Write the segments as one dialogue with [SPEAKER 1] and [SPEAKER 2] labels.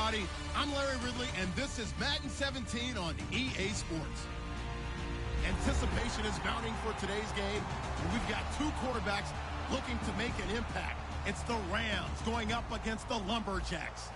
[SPEAKER 1] everybody. I'm Larry Ridley, and this is Madden 17 on EA Sports. Anticipation is mounting for today's game, and we've got two quarterbacks looking to make an impact. It's the Rams going up against the Lumberjacks.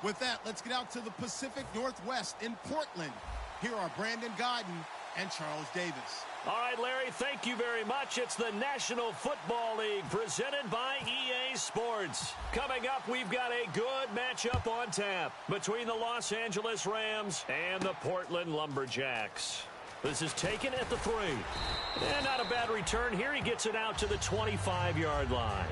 [SPEAKER 1] With that, let's get out to the Pacific Northwest in Portland. Here are Brandon Gaudin and Charles Davis.
[SPEAKER 2] All right, Larry, thank you very much. It's the National Football League presented by EA Sports. Coming up, we've got a good matchup on tap between the Los Angeles Rams and the Portland Lumberjacks. This is taken at the 3. And not a bad return here. He gets it out to the 25-yard line.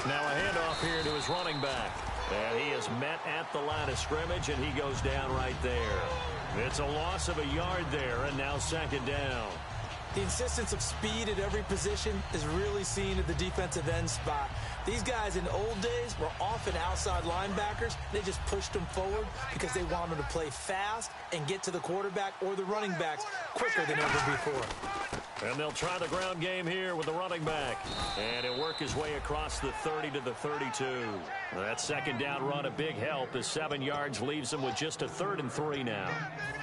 [SPEAKER 2] Now a handoff here to his running back. And he is met at the line of scrimmage, and he goes down right there. It's a loss of a yard there, and now second down.
[SPEAKER 3] The insistence of speed at every position is really seen at the defensive end spot. These guys in the old days were often outside linebackers. They just pushed them forward because they wanted to play fast and get to the quarterback or the running backs quicker than ever before.
[SPEAKER 2] And they'll try the ground game here with the running back. And he'll work his way across the 30 to the 32. That second down run, a big help as 7 yards leaves him with just a 3rd and 3 now.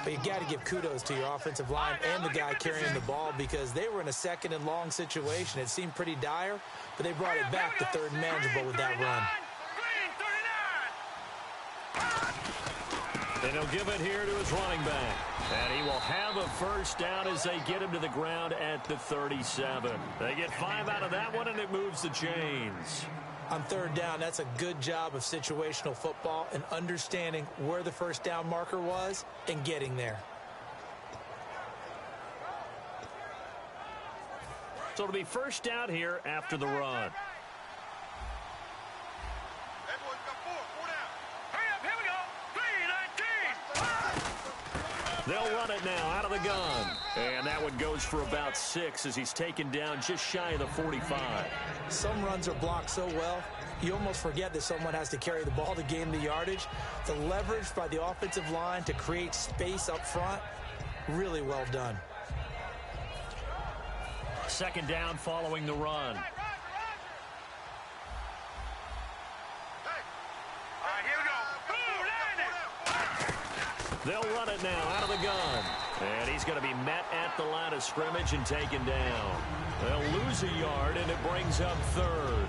[SPEAKER 3] But you got to give kudos to your offensive line and the guy carrying the ball because they were in a 2nd and long situation. It seemed pretty dire, but they brought it back to 3rd and manageable with that run.
[SPEAKER 2] And he'll give it here to his running back. And he will have a first down as they get him to the ground at the 37. They get 5 out of that one, and it moves the chains.
[SPEAKER 3] On 3rd down, that's a good job of situational football and understanding where the first down marker was and getting there.
[SPEAKER 2] So it'll be first down here after the run. They'll run it now out of the gun. And that one goes for about 6 as he's taken down just shy of the 45.
[SPEAKER 3] Some runs are blocked so well, you almost forget that someone has to carry the ball to gain the yardage. The leverage by the offensive line to create space up front, really well done.
[SPEAKER 2] Second down following the run. They'll run it now out of the gun. And he's going to be met at the line of scrimmage and taken down. They'll lose a yard, and it brings up 3rd.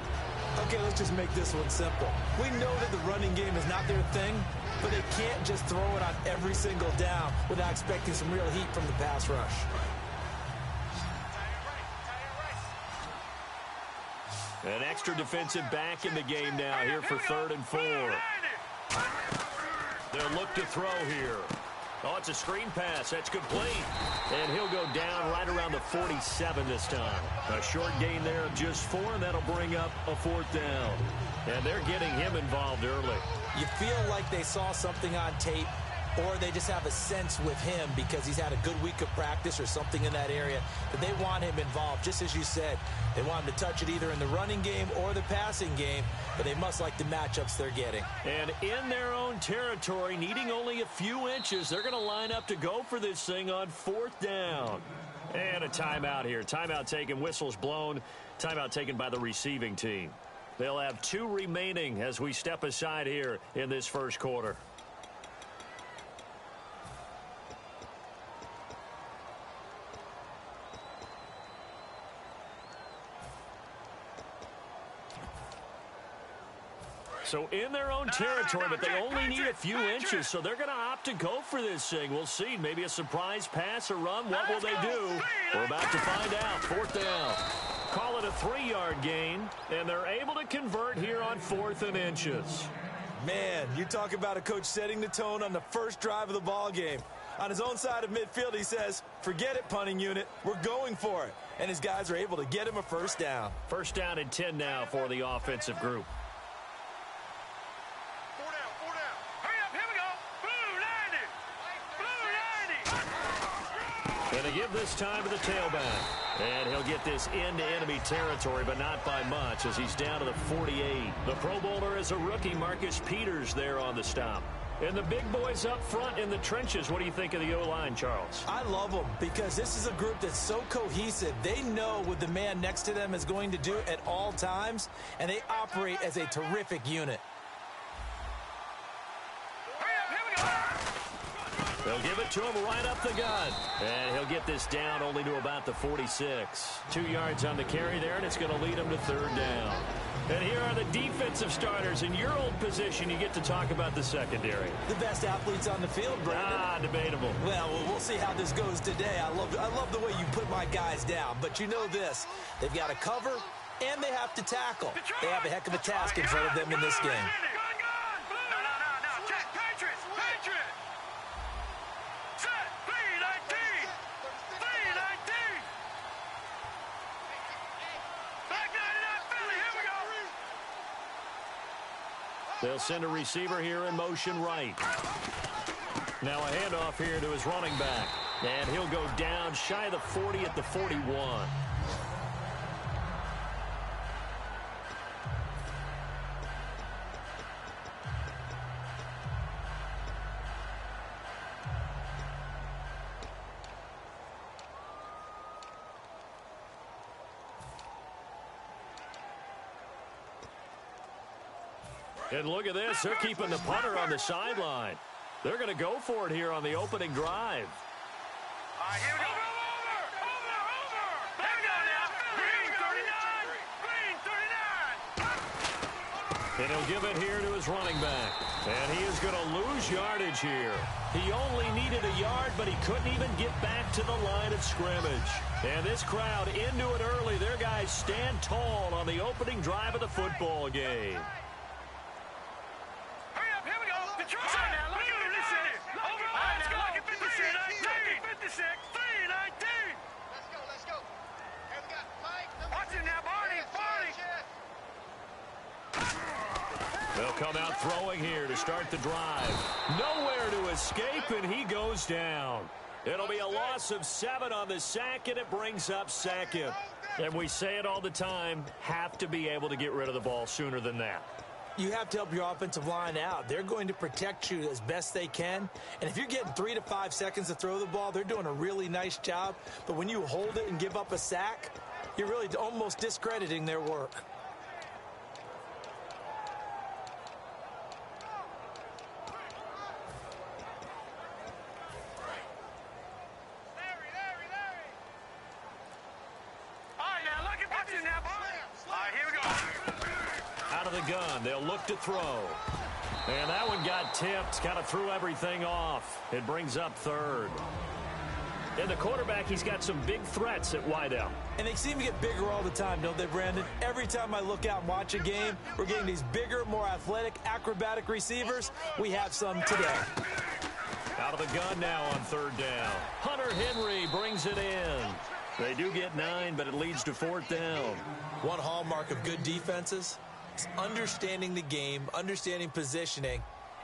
[SPEAKER 3] Okay, let's just make this one simple. We know that the running game is not their thing, but they can't just throw it on every single down without expecting some real heat from the pass rush.
[SPEAKER 2] An extra defensive back in the game now here for 3rd and 4. They'll look to throw here. Oh, it's a screen pass. That's complete. And he'll go down right around the 47 this time. A short gain there of just 4, and that'll bring up a 4th down. And they're getting him involved early.
[SPEAKER 3] You feel like they saw something on tape, or they just have a sense with him because he's had a good week of practice or something in that area that they want him involved. Just as you said, they want him to touch it either in the running game or the passing game, but they must like the matchups they're getting.
[SPEAKER 2] And in their own territory, needing only a few inches, they're going to line up to go for this thing on 4th down. And a timeout here. Timeout taken, whistles blown. Timeout taken by the receiving team. They'll have 2 remaining as we step aside here in this first quarter. So in their own territory, but they only need a few inches, so they're going to opt to go for this thing. We'll see. Maybe a surprise pass or run. What will they do? We're about to find out. 4th down. Call it a 3-yard gain, and they're able to convert here on 4th and inches.
[SPEAKER 3] Man, you talk about a coach setting the tone on the first drive of the ball game. On his own side of midfield, he says, forget it, punting unit. We're going for it. And his guys are able to get him a first down.
[SPEAKER 2] First down and 10 now for the offensive group. They give this time to the tailback. And he'll get this into enemy territory, but not by much as he's down to the 48. The Pro Bowler is a rookie, Marcus Peters, there on the stop. And the big boys up front in the trenches, what do you think of the O-line, Charles?
[SPEAKER 3] I love them because this is a group that's so cohesive. They know what the man next to them is going to do at all times, and they operate as a terrific unit.
[SPEAKER 2] They'll give it to him right up the gut. And he'll get this down only to about the 46. 2 yards on the carry there, and it's going to lead him to third down. And here are the defensive starters. In your old position, you get to talk about the secondary.
[SPEAKER 3] The best athletes on the field, Brandon.
[SPEAKER 2] Debatable.
[SPEAKER 3] Well, we'll see how this goes today. I love the way you put my guys down. But you know this. They've got to cover, and they have to tackle. They have a heck of a task in front of them in this game.
[SPEAKER 2] They'll send a receiver here in motion right. Now a handoff here to his running back. And he'll go down shy of the 40 at the 41. And look at this. They're keeping the punter on the sideline. They're going to go for it here on the opening drive.
[SPEAKER 4] Here we go. Over. There we go now. Green 39.
[SPEAKER 2] And he'll give it here to his running back. And he is going to lose yardage here. He only needed a yard, but he couldn't even get back to the line of scrimmage. And this crowd into it early. Their guys stand tall on the opening drive of the football game. They'll come out throwing here to start the drive. Nowhere to escape, and he goes down. It'll be a loss of 7 on the sack, and it brings up second. And we say it all the time, have to be able to get rid of the ball sooner than that.
[SPEAKER 3] You have to help your offensive line out. They're going to protect you as best they can. And if you're getting 3 to 5 seconds to throw the ball, they're doing a really nice job. But when you hold it and give up a sack, you're really almost discrediting their work.
[SPEAKER 2] Gun. They'll look to throw. And that one got tipped. Kind of threw everything off. It brings up third. And the quarterback, he's got some big threats at wideout.
[SPEAKER 3] And they seem to get bigger all the time, don't they, Brandon? Every time I look out and watch a game, we're getting these bigger, more athletic, acrobatic receivers. We have some today.
[SPEAKER 2] Out of the gun now on third down. Hunter Henry brings it in. They do get 9, but it leads to fourth down.
[SPEAKER 3] One hallmark of good defenses, understanding the game, understanding positioning,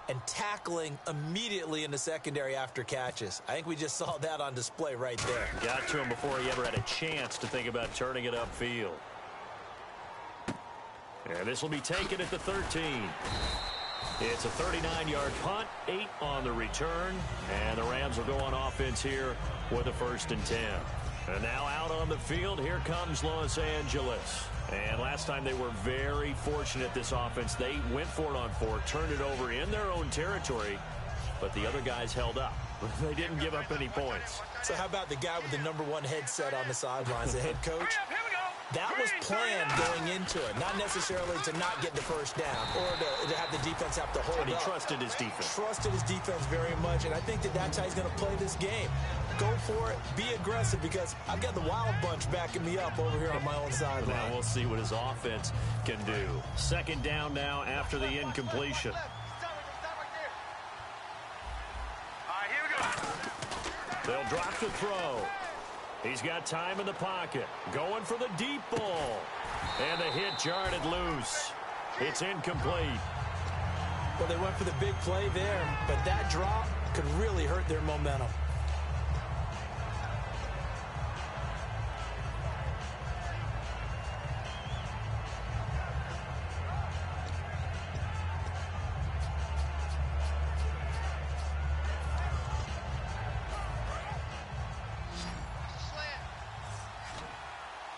[SPEAKER 3] and tackling immediately in the secondary after catches. I think we just saw that on display right there.
[SPEAKER 2] Got to him before he ever had a chance to think about turning it upfield. And this will be taken at the 13. It's a 39-yard punt, 8 on the return, and the Rams will go on offense here with a 1st and 10. And now out on the field, here comes Los Angeles. And last time they were very fortunate, this offense. They went for it on 4, turned it over in their own territory, but the other guys held up. They didn't give up any points.
[SPEAKER 3] So how about the guy with the #1 headset on the sidelines, the head coach? That was planned going into it, not necessarily to not get the first down or to have the defense have to hold up.
[SPEAKER 2] But he trusted his defense.
[SPEAKER 3] Trusted his defense very much, and I think that's how he's going to play this game. Go for it, be aggressive, because I've got the Wild Bunch backing me up over here on my own sideline.
[SPEAKER 2] Now we'll see what his offense can do. 2nd down now after the incompletion. They'll drop the throw. He's got time in the pocket. Going for the deep ball. And the hit jarred loose. It's incomplete.
[SPEAKER 3] Well, they went for the big play there, but that drop could really hurt their momentum.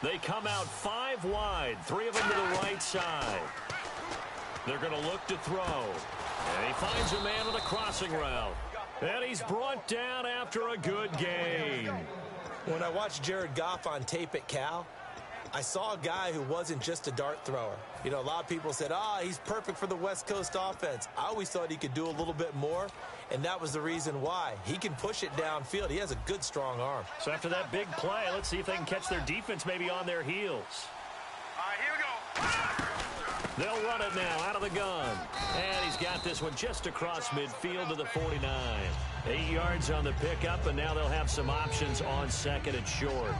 [SPEAKER 2] They come out 5 wide, 3 of them to the right side. They're going to look to throw. And he finds a man on the crossing route. And he's brought down after a good game.
[SPEAKER 3] When I watched Jared Goff on tape at Cal, I saw a guy who wasn't just a dart thrower. You know, a lot of people said, he's perfect for the West Coast offense. I always thought he could do a little bit more, and that was the reason why. He can push it downfield. He has a good, strong arm.
[SPEAKER 2] So after that big play, let's see if they can catch their defense maybe on their heels.
[SPEAKER 4] All right, here we go.
[SPEAKER 2] They'll run it now out of the gun. And he's got this one just across midfield to the 49. 8 yards on the pickup, and now they'll have some options on second and short.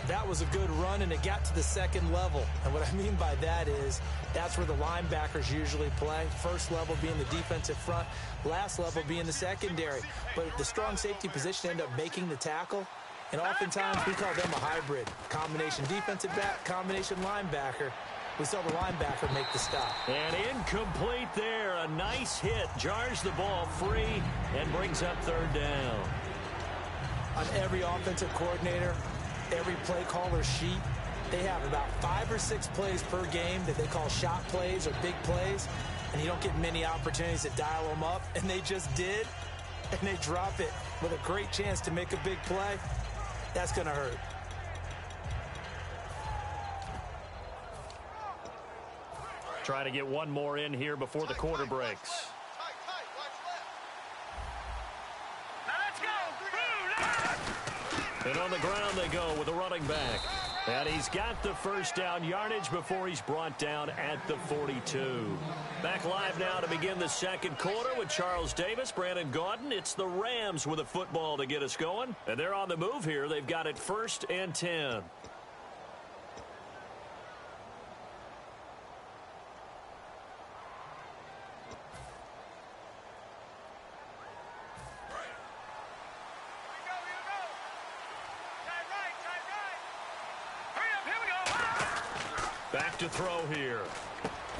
[SPEAKER 3] That was a good run, and it got to the second level. And what I mean by that is that's where the linebackers usually play. First level being the defensive front, last level being the secondary. But the strong safety position ended up making the tackle. And oftentimes we call them a hybrid. Combination defensive back, combination linebacker. We saw the linebacker make the stop.
[SPEAKER 2] And incomplete there. A nice hit. Jars the ball free and brings up third down.
[SPEAKER 3] On every offensive coordinator, every play caller sheet, they have about 5 or 6 plays per game that they call shot plays or big plays, and you don't get many opportunities to dial them up, and they just did, and they drop it with a great chance to make a big play. That's going to hurt.
[SPEAKER 2] Try to get one more in here before the quarter breaks. And on the ground they go with a running back. And he's got the first down yardage before he's brought down at the 42. Back live now to begin the second quarter with Charles Davis, Brandon Gaudin. It's the Rams with a football to get us going. And they're on the move here. They've got it 1st and 10. Back to throw here.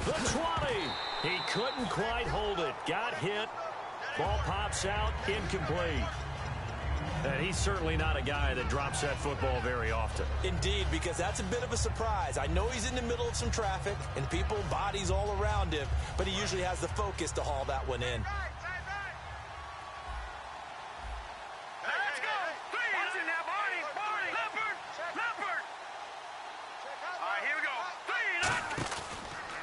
[SPEAKER 2] The 20. He couldn't quite hold it. Got hit. Ball pops out. Incomplete. And he's certainly not a guy that drops that football very often.
[SPEAKER 3] Indeed, because that's a bit of a surprise. I know he's in the middle of some traffic and people, bodies all around him, but he usually has the focus to haul that one in.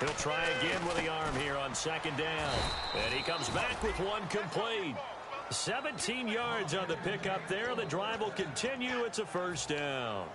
[SPEAKER 2] He'll try again with the arm here on second down. And he comes back with one complete. 17 yards on the pickup there. The drive will continue. It's a first down.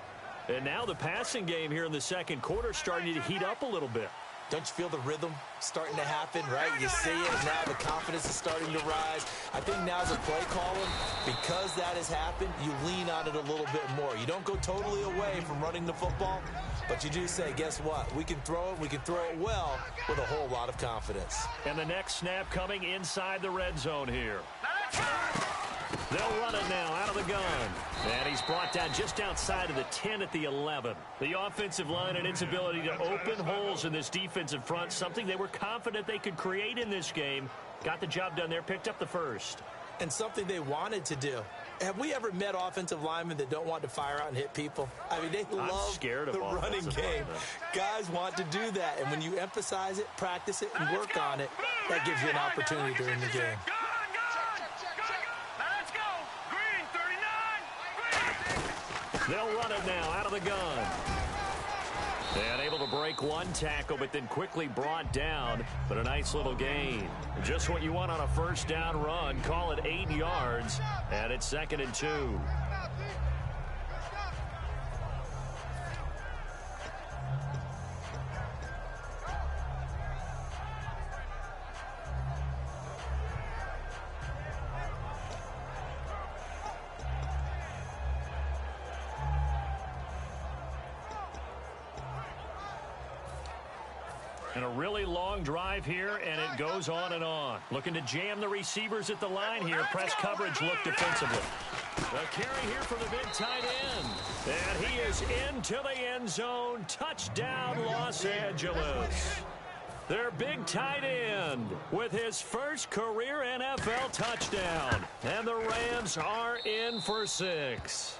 [SPEAKER 2] And now the passing game here in the second quarter starting to heat up a little bit.
[SPEAKER 3] Don't you feel the rhythm starting to happen, right? You see it, and now the confidence is starting to rise. I think now as a play caller, because that has happened, you lean on it a little bit more. You don't go totally away from running the football, but you do say, guess what? We can throw it well with a whole lot of confidence.
[SPEAKER 2] And the next snap coming inside the red zone here. They'll run it now out of the gun. And he's brought down just outside of the 10 at the 11. The offensive line and its ability to open holes in this defensive front, something they were confident they could create in this game. Got the job done there, picked up the first.
[SPEAKER 3] And something they wanted to do. Have we ever met offensive linemen that don't want to fire out and hit people? I mean, they love the running game. Guys want to do that. And when you emphasize it, practice it, and work on it, that gives you an opportunity during the game.
[SPEAKER 2] They'll run it now out of the gun. And able to break one tackle, but then quickly brought down. But a nice little gain. Just what you want on a first down run. Call it 8 yards. And it's 2nd and 2. And a really long drive here, and it goes on and on. Looking to jam the receivers at the line here. Press coverage look defensively. A carry here for the big tight end. And he is into the end zone. Touchdown, Los Angeles. Their big tight end with his first career NFL touchdown. And the Rams are in for 6.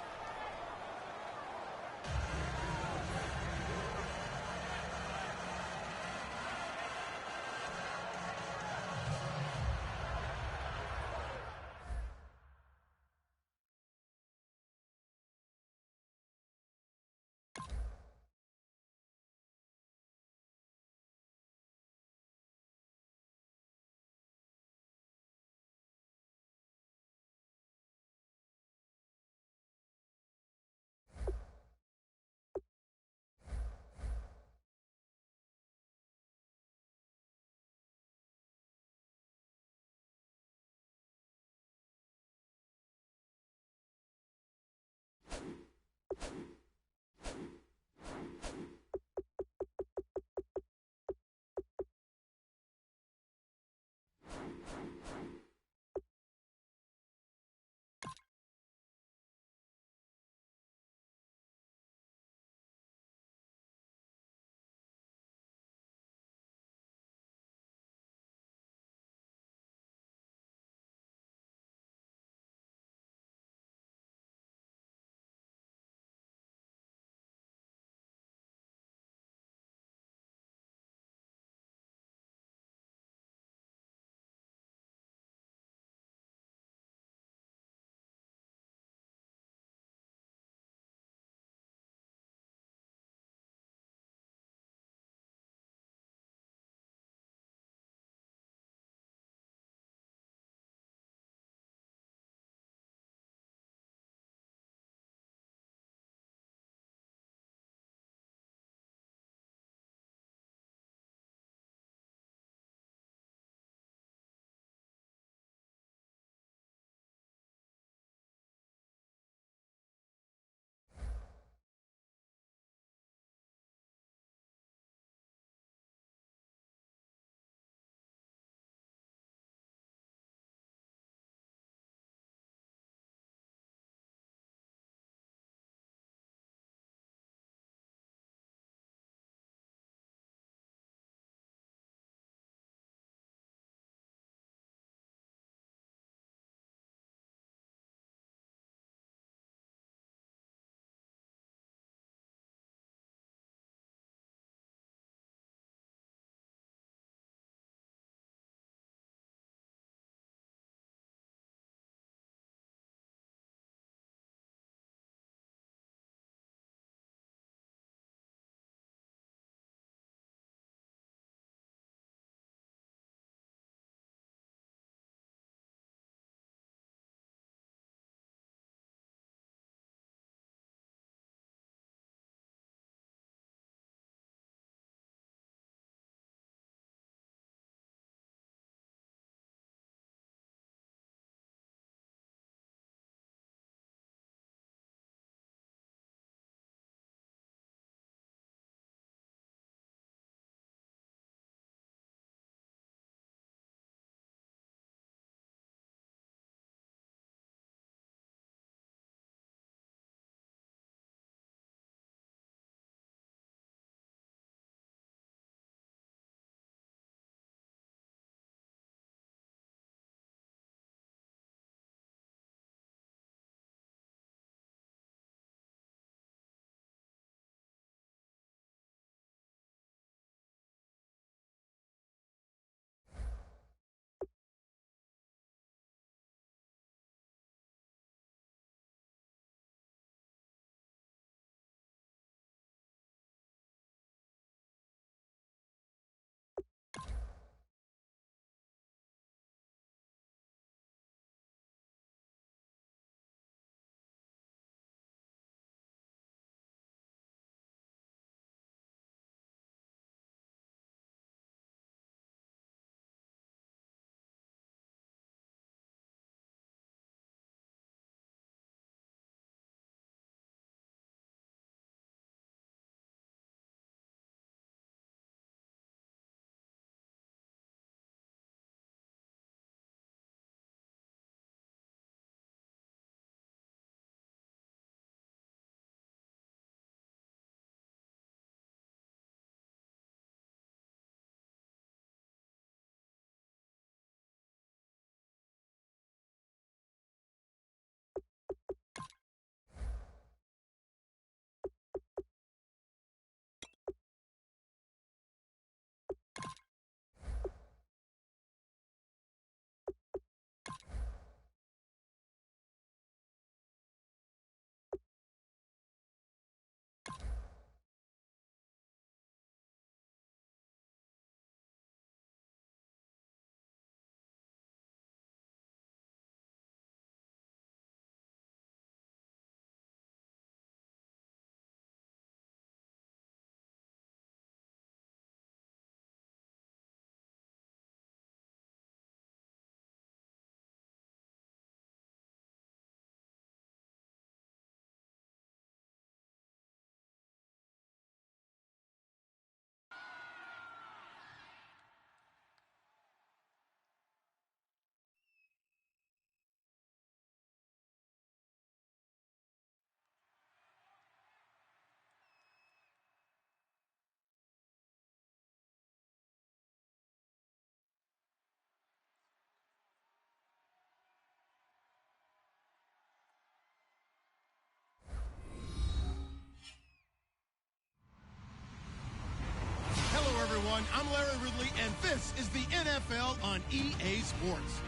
[SPEAKER 1] everyone. I'm Larry Ridley, and this is the NFL on EA Sports.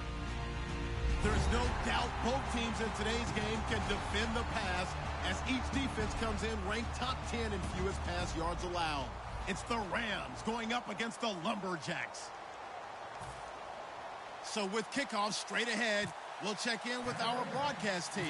[SPEAKER 1] There's no doubt both teams in today's game can defend the pass as each defense comes in ranked top 10 in fewest pass yards allowed. It's the Rams going up against the Lumberjacks. So with kickoff straight ahead, we'll check in with our broadcast team.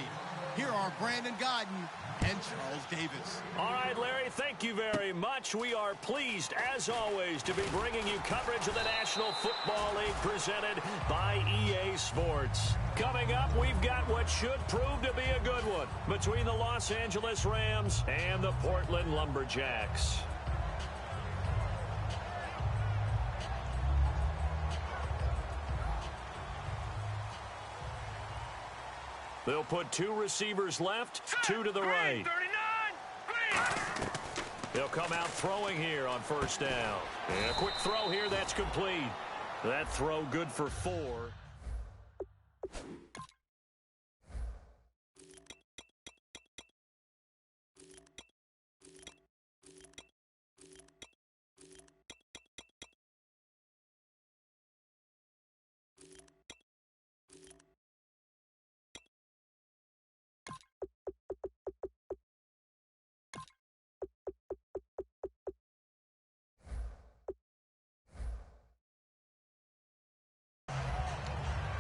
[SPEAKER 1] Here are Brandon Gaudin and Charles Davis.
[SPEAKER 2] All right, Larry, thank you very much. We are pleased, as always, to be bringing you coverage of the National Football League presented by EA Sports. Coming up, we've got what should prove to be a good one between the Los Angeles Rams and the Portland Lumberjacks. They'll put two receivers left, two to the right. They'll come out throwing here on first down. And a quick throw here, that's complete. That throw good for 4.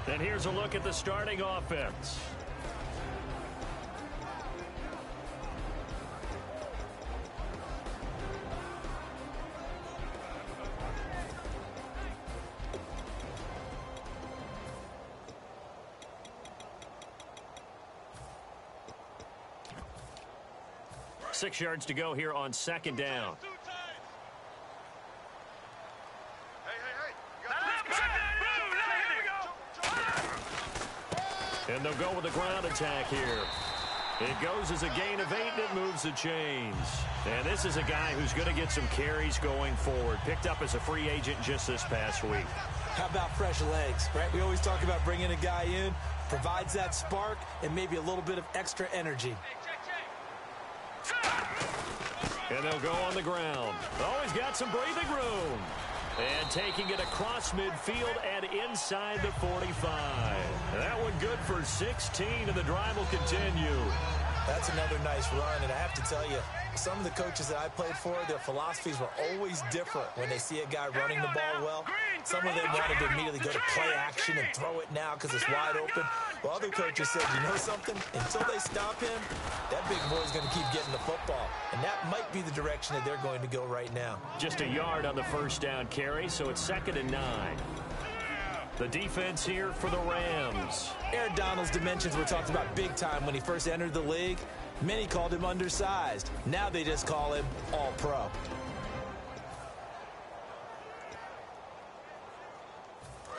[SPEAKER 2] And here's a look at the starting offense. Six yards to go here on second down. And they'll go with the ground attack here. It goes as a gain of 8, and it moves the chains. And this is a guy who's going to get some carries going forward. Picked up as a free agent just this past week.
[SPEAKER 3] How about fresh legs, right? We always talk about bringing a guy in, provides that spark, and maybe a little bit of extra energy.
[SPEAKER 2] And they'll go on the ground. Oh, he's got some breathing room. And taking it across midfield and inside the 45. That one good for 16, and the drive will continue.
[SPEAKER 3] That's another nice run, and I have to tell you, some of the coaches that I played for, their philosophies were always different when they see a guy running the ball well. Some of them wanted to immediately go to play action and throw it now because it's wide open. Well, other coaches said, you know something? Until they stop him, that big boy's going to keep getting the football. And that might be the direction that they're going to go right now.
[SPEAKER 2] Just a yard on the first down carry, so it's 2nd and 9. The defense here for the Rams.
[SPEAKER 3] Aaron Donald's dimensions were talked about big time when he first entered the league. Many called him undersized. Now they just call him all-pro.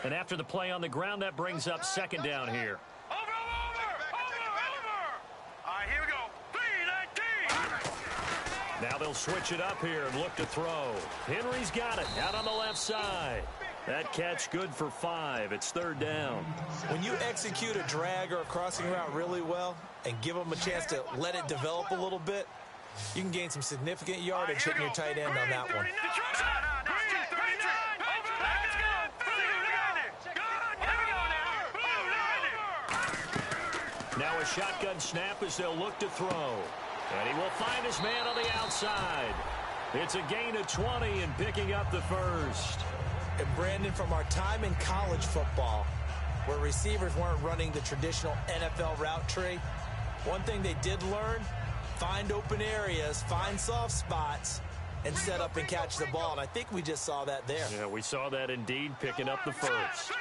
[SPEAKER 2] And after the play on the ground, that brings up 2nd down here.
[SPEAKER 4] Over! All right, here we go. 3-19.
[SPEAKER 2] Now they'll switch it up here and look to throw. Henry's got it out on the left side. That catch good for 5. It's 3rd down.
[SPEAKER 3] When you execute a drag or a crossing route really well and give them a chance to let it develop a little bit, you can gain some significant yardage hitting your tight end on that one.
[SPEAKER 2] Now a shotgun snap as they'll look to throw. And he will find his man on the outside. It's a gain of 20 and picking up the first.
[SPEAKER 3] And Brandon, from our time in college football, where receivers weren't running the traditional NFL route tree, one thing they did learn, find open areas, find soft spots, and set up and catch the ball. And I think we just saw that there.
[SPEAKER 2] Yeah, we saw that indeed, picking up the first.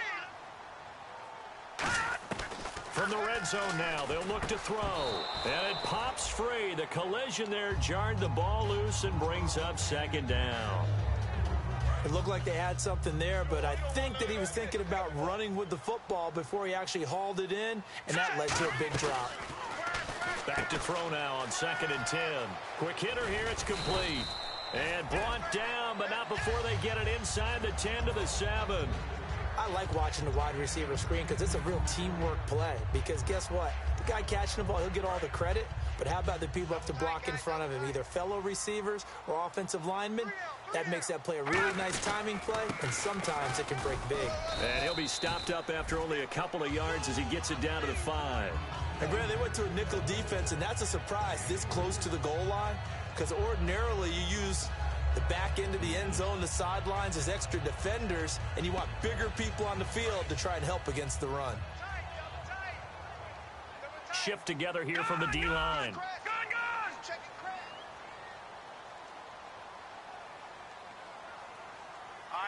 [SPEAKER 2] From the red zone now, they'll look to throw. And it pops free. The collision there jarred the ball loose and brings up 2nd down.
[SPEAKER 3] It looked like they had something there, but I think that he was thinking about running with the football before he actually hauled it in, and that led to a big drop.
[SPEAKER 2] Back to throw now on 2nd and 10. Quick hitter here, it's complete. And brought down, but not before they get it inside the 10 to the 7.
[SPEAKER 3] I like watching the wide receiver screen because it's a real teamwork play. Because guess what? The guy catching the ball, he'll get all the credit. But how about the people up to block in front of him, either fellow receivers or offensive linemen? That makes that play a really nice timing play, and sometimes it can break big.
[SPEAKER 2] And he'll be stopped up after only a couple of yards as he gets it down to the 5.
[SPEAKER 3] And Brad, they went to a nickel defense, and that's a surprise this close to the goal line, because ordinarily you use the back end of the end zone, the sidelines as extra defenders, and you want bigger people on the field to try and help against the run.
[SPEAKER 2] Shift together here from the D-line.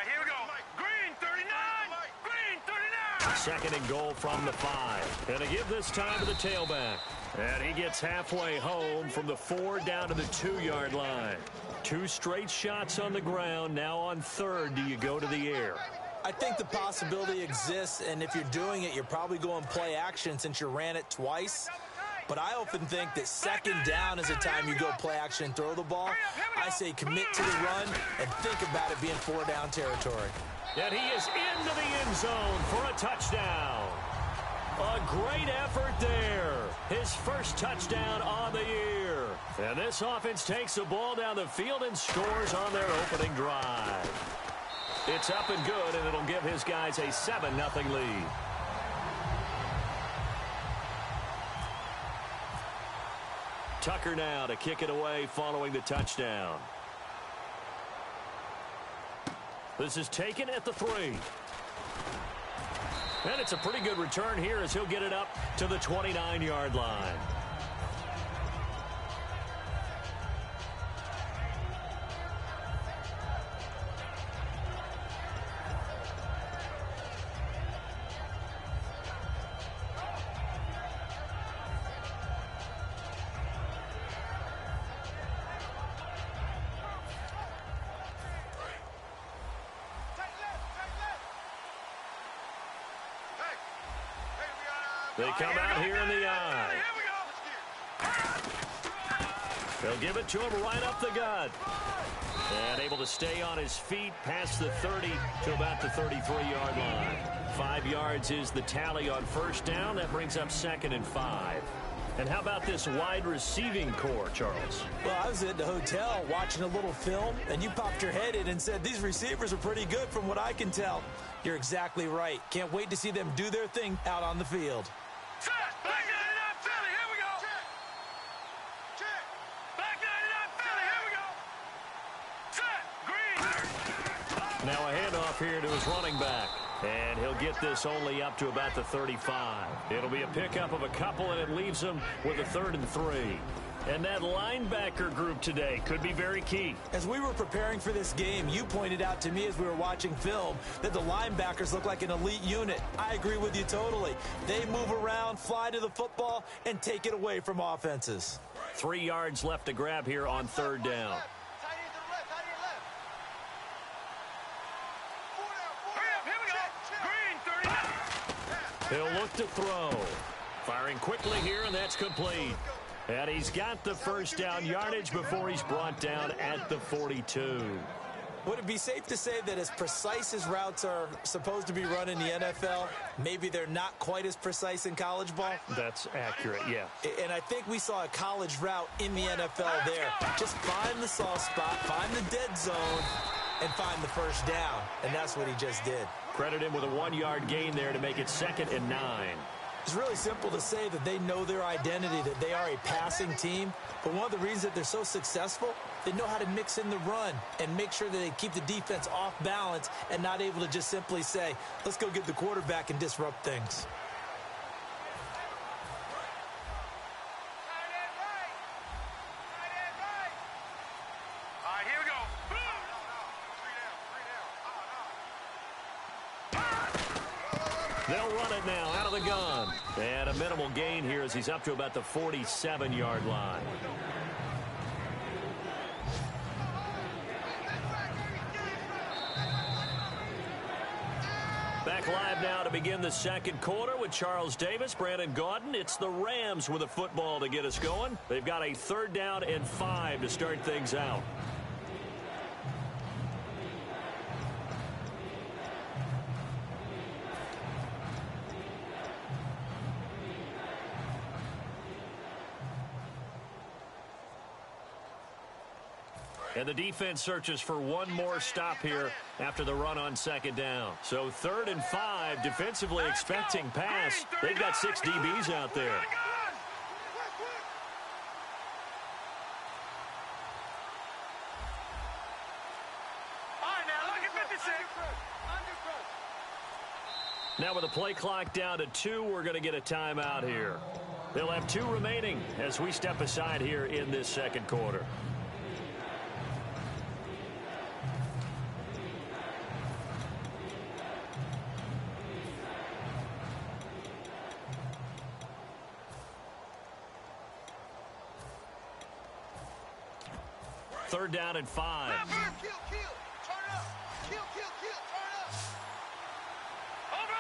[SPEAKER 4] Here we go. Green 39. Green 39.
[SPEAKER 2] Second and goal from the 5. And to give this time to the tailback. And he gets halfway home from the 4 down to the 2-yard line. 2 straight shots on the ground. Now on third, do you go to the air?
[SPEAKER 3] I think the possibility exists, and if you're doing it, you're probably going play action since you ran it twice. But I often think that second down is the time you go play action and throw the ball. I say commit to the run and think about it being 4-down territory.
[SPEAKER 2] And he is into the end zone for a touchdown. A great effort there. His first touchdown on the year. And this offense takes the ball down the field and scores on their opening drive. It's up and good, and it'll give his guys a 7-0 lead. Tucker now to kick it away following the touchdown. This is taken at the 3. And it's a pretty good return here as he'll get it up to the 29-yard line. They come out here in the eye. They'll give it to him right up the gut. And able to stay on his feet past the 30 to about the 33-yard line. 5 yards is the tally on first down. That brings up 2nd and 5. And how about this wide receiving core, Charles?
[SPEAKER 3] Well, I was at the hotel watching a little film, and you popped your head in and said, these receivers are pretty good from what I can tell. You're exactly right. Can't wait to see them do their thing out on the field.
[SPEAKER 4] Set. Back 99 Philly. Here we go. Check. Back 99 Philly. Here we go. Set. Green.
[SPEAKER 2] Now a handoff here to his running back. And he'll get this only up to about the 35. It'll be a pickup of a couple, and it leaves him with a 3rd and 3. And that linebacker group today could be very key.
[SPEAKER 3] As we were preparing for this game, you pointed out to me as we were watching film that the linebackers look like an elite unit. I agree with you totally. They move around, fly to the football, and take it away from offenses.
[SPEAKER 2] 3 yards left to grab here on 3rd down. He'll look to throw. Firing quickly here, and that's complete. And he's got the first down yardage before he's brought down at the 42.
[SPEAKER 3] Would it be safe to say that as precise as routes are supposed to be run in the NFL, maybe they're not quite as precise in college ball?
[SPEAKER 2] That's accurate, yeah.
[SPEAKER 3] And I think we saw a college route in the NFL there. Just find the soft spot, find the dead zone, and find the first down. And that's what he just did.
[SPEAKER 2] Credit him with a 1-yard gain there to make it 2nd and 9.
[SPEAKER 3] It's really simple to say that they know their identity, that they are a passing team. But one of the reasons that they're so successful, they know how to mix in the run and make sure that they keep the defense off balance and not able to just simply say, let's go get the quarterback and disrupt things.
[SPEAKER 4] All right, here we go.
[SPEAKER 2] They'll run it now out of the gun. And a minimal gain here as he's up to about the 47-yard line. Back live now to begin the second quarter with Charles Davis, Brandon Gaudin. It's the Rams with a football to get us going. They've got a 3rd down and 5 to start things out. And the defense searches for one more stop here after the run on second down. So 3rd and 5, defensively expecting pass. They've got 6 DBs out there. Now with the play clock down to 2, we're going to get a timeout here. They'll have 2 remaining as we step aside here in this second quarter. Third down and 5.
[SPEAKER 4] Kill, kill. Turn it up. Kill. Turn it up. Over.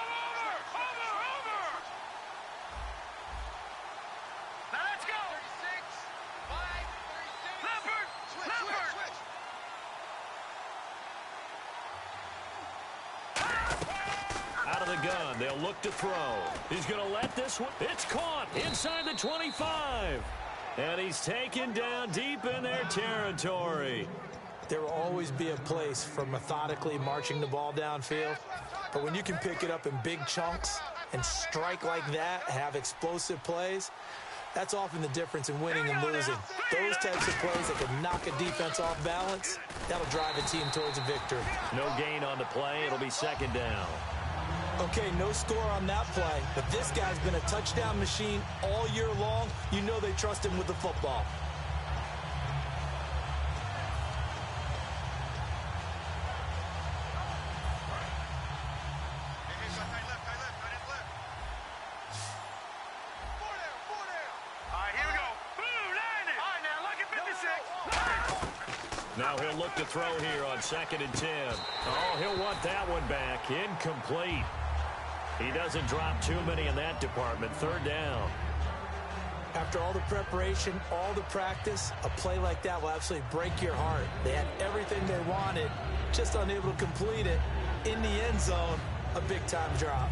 [SPEAKER 4] Now let's go. 36, 5, 36. Leopard. Switch.
[SPEAKER 2] Out of the gun, they'll look to throw. He's going to let this one. It's caught inside the 25. And he's taken down deep in their territory.
[SPEAKER 3] There will always be a place for methodically marching the ball downfield. But when you can pick it up in big chunks and strike like that, have explosive plays, that's often the difference in winning and losing. Those types of plays that can knock a defense off balance, that'll drive a team towards a victory.
[SPEAKER 2] No gain on the play. It'll be second down.
[SPEAKER 3] Okay, no score on that play, but this guy's been a touchdown machine all year long. You know they trust him with the football.
[SPEAKER 2] Now he'll look to throw here on 2nd and 10. Oh, he'll want that one back. Incomplete. He doesn't drop too many in that department. 3rd down.
[SPEAKER 3] After all the preparation, all the practice, a play like that will absolutely break your heart. They had everything they wanted, just unable to complete it. In the end zone, a big-time drop.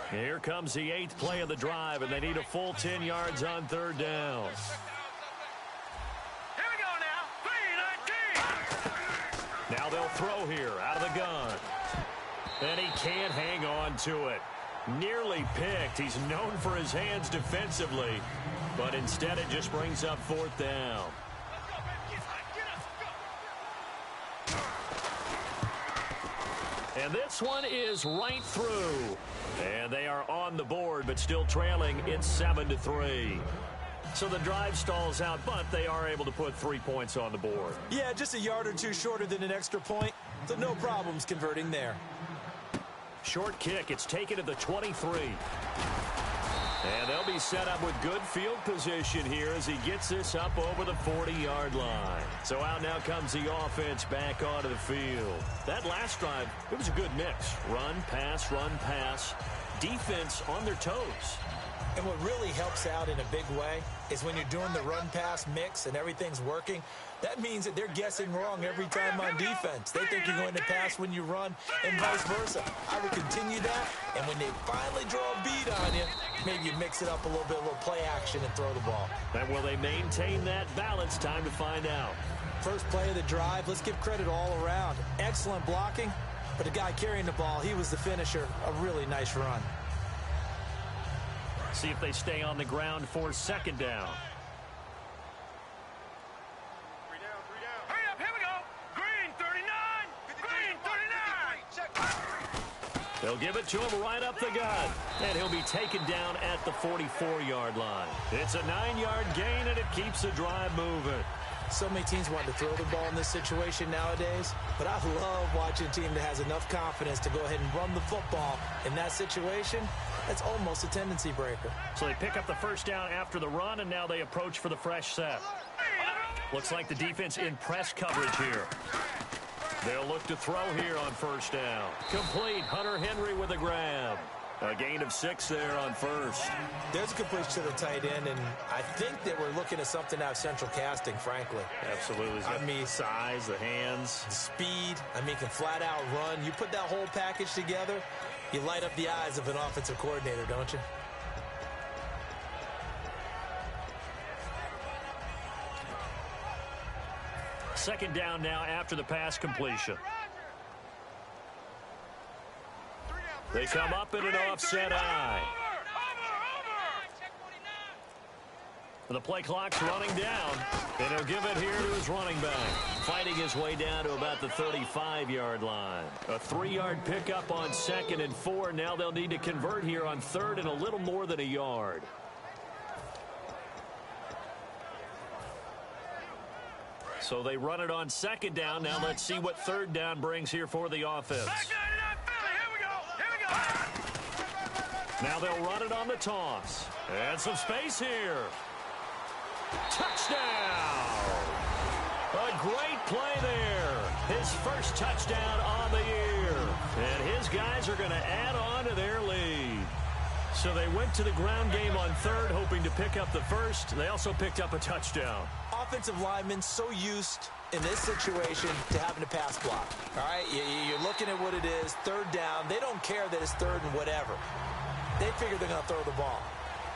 [SPEAKER 2] Here comes the 8th play of the drive, and they need a full 10 yards on 3rd down.
[SPEAKER 4] Here we go now. 3-19.
[SPEAKER 2] Now they'll throw here out of the gun. And he can't hang on to it. Nearly picked. He's known for his hands defensively, but instead it just brings up 4th down. And this one is right through. And they are on the board, but still trailing. It's 7-3. So the drive stalls out, but they are able to put 3 points on the board.
[SPEAKER 3] Yeah, just a yard or two shorter than an extra point, so no problems converting there.
[SPEAKER 2] Short kick. It's taken to the 23. And they'll be set up with good field position here as he gets this up over the 40-yard line. So out now comes the offense back onto the field. That last drive, it was a good mix. Run, pass. Defense on their toes.
[SPEAKER 3] And what really helps out in a big way is when you're doing the run-pass mix and everything's working, that means that they're guessing wrong every time on defense. They think you're going to pass when you run and vice versa. I would continue that, and when they finally draw a bead on you, maybe you mix it up a little bit, a little play action and throw the ball.
[SPEAKER 2] And will they maintain that balance? Time to find out.
[SPEAKER 3] First play of the drive, let's give credit all around. Excellent blocking, but the guy carrying the ball, he was the finisher. A really nice run.
[SPEAKER 2] See if they stay on the ground for 2nd down.
[SPEAKER 4] 3 down. Hurry up, here we go. Green 39.
[SPEAKER 2] They'll give it to him right up the gut. And he'll be taken down at the 44-yard line. It's a 9-yard gain, and it keeps the drive moving.
[SPEAKER 3] So many teams want to throw the ball in this situation nowadays, but I love watching a team that has enough confidence to go ahead and run the football. In that situation, that's almost a tendency breaker.
[SPEAKER 2] So they pick up the 1st down after the run, and now they approach for the fresh set. Looks like the defense in press coverage here. They'll look to throw here on 1st down. Complete. Hunter Henry with a grab. A gain of 6 there on first.
[SPEAKER 3] There's a completion to the tight end, and I think that we're looking at something out of Central Casting, frankly.
[SPEAKER 2] Absolutely.
[SPEAKER 3] I mean,
[SPEAKER 2] size, the hands.
[SPEAKER 3] the speed. I mean, can flat out run. You put that whole package together, you light up the eyes of an offensive coordinator, don't you?
[SPEAKER 2] Second down now after the pass completion. They come up in an offset eye. The play clock's running down, and he'll give it here to his running back. Fighting his way down to about the 35-yard line. A 3-yard pickup on 2nd and 4. Now they'll need to convert here on 3rd and a little more than a yard. So they run it on 2nd down. Now let's see what 3rd down brings here for the offense. Now they'll run it on the toss. And some space here. Touchdown! A great play there. His first touchdown on the year. And his guys are going to add on to their lead. So they went to the ground game on 3rd, hoping to pick up the first. They also picked up a touchdown.
[SPEAKER 3] Offensive linemen so used in this situation to having to pass block. All right, you're looking at what it is, 3rd down. They don't care that it's 3rd and whatever. They figure they're going to throw the ball.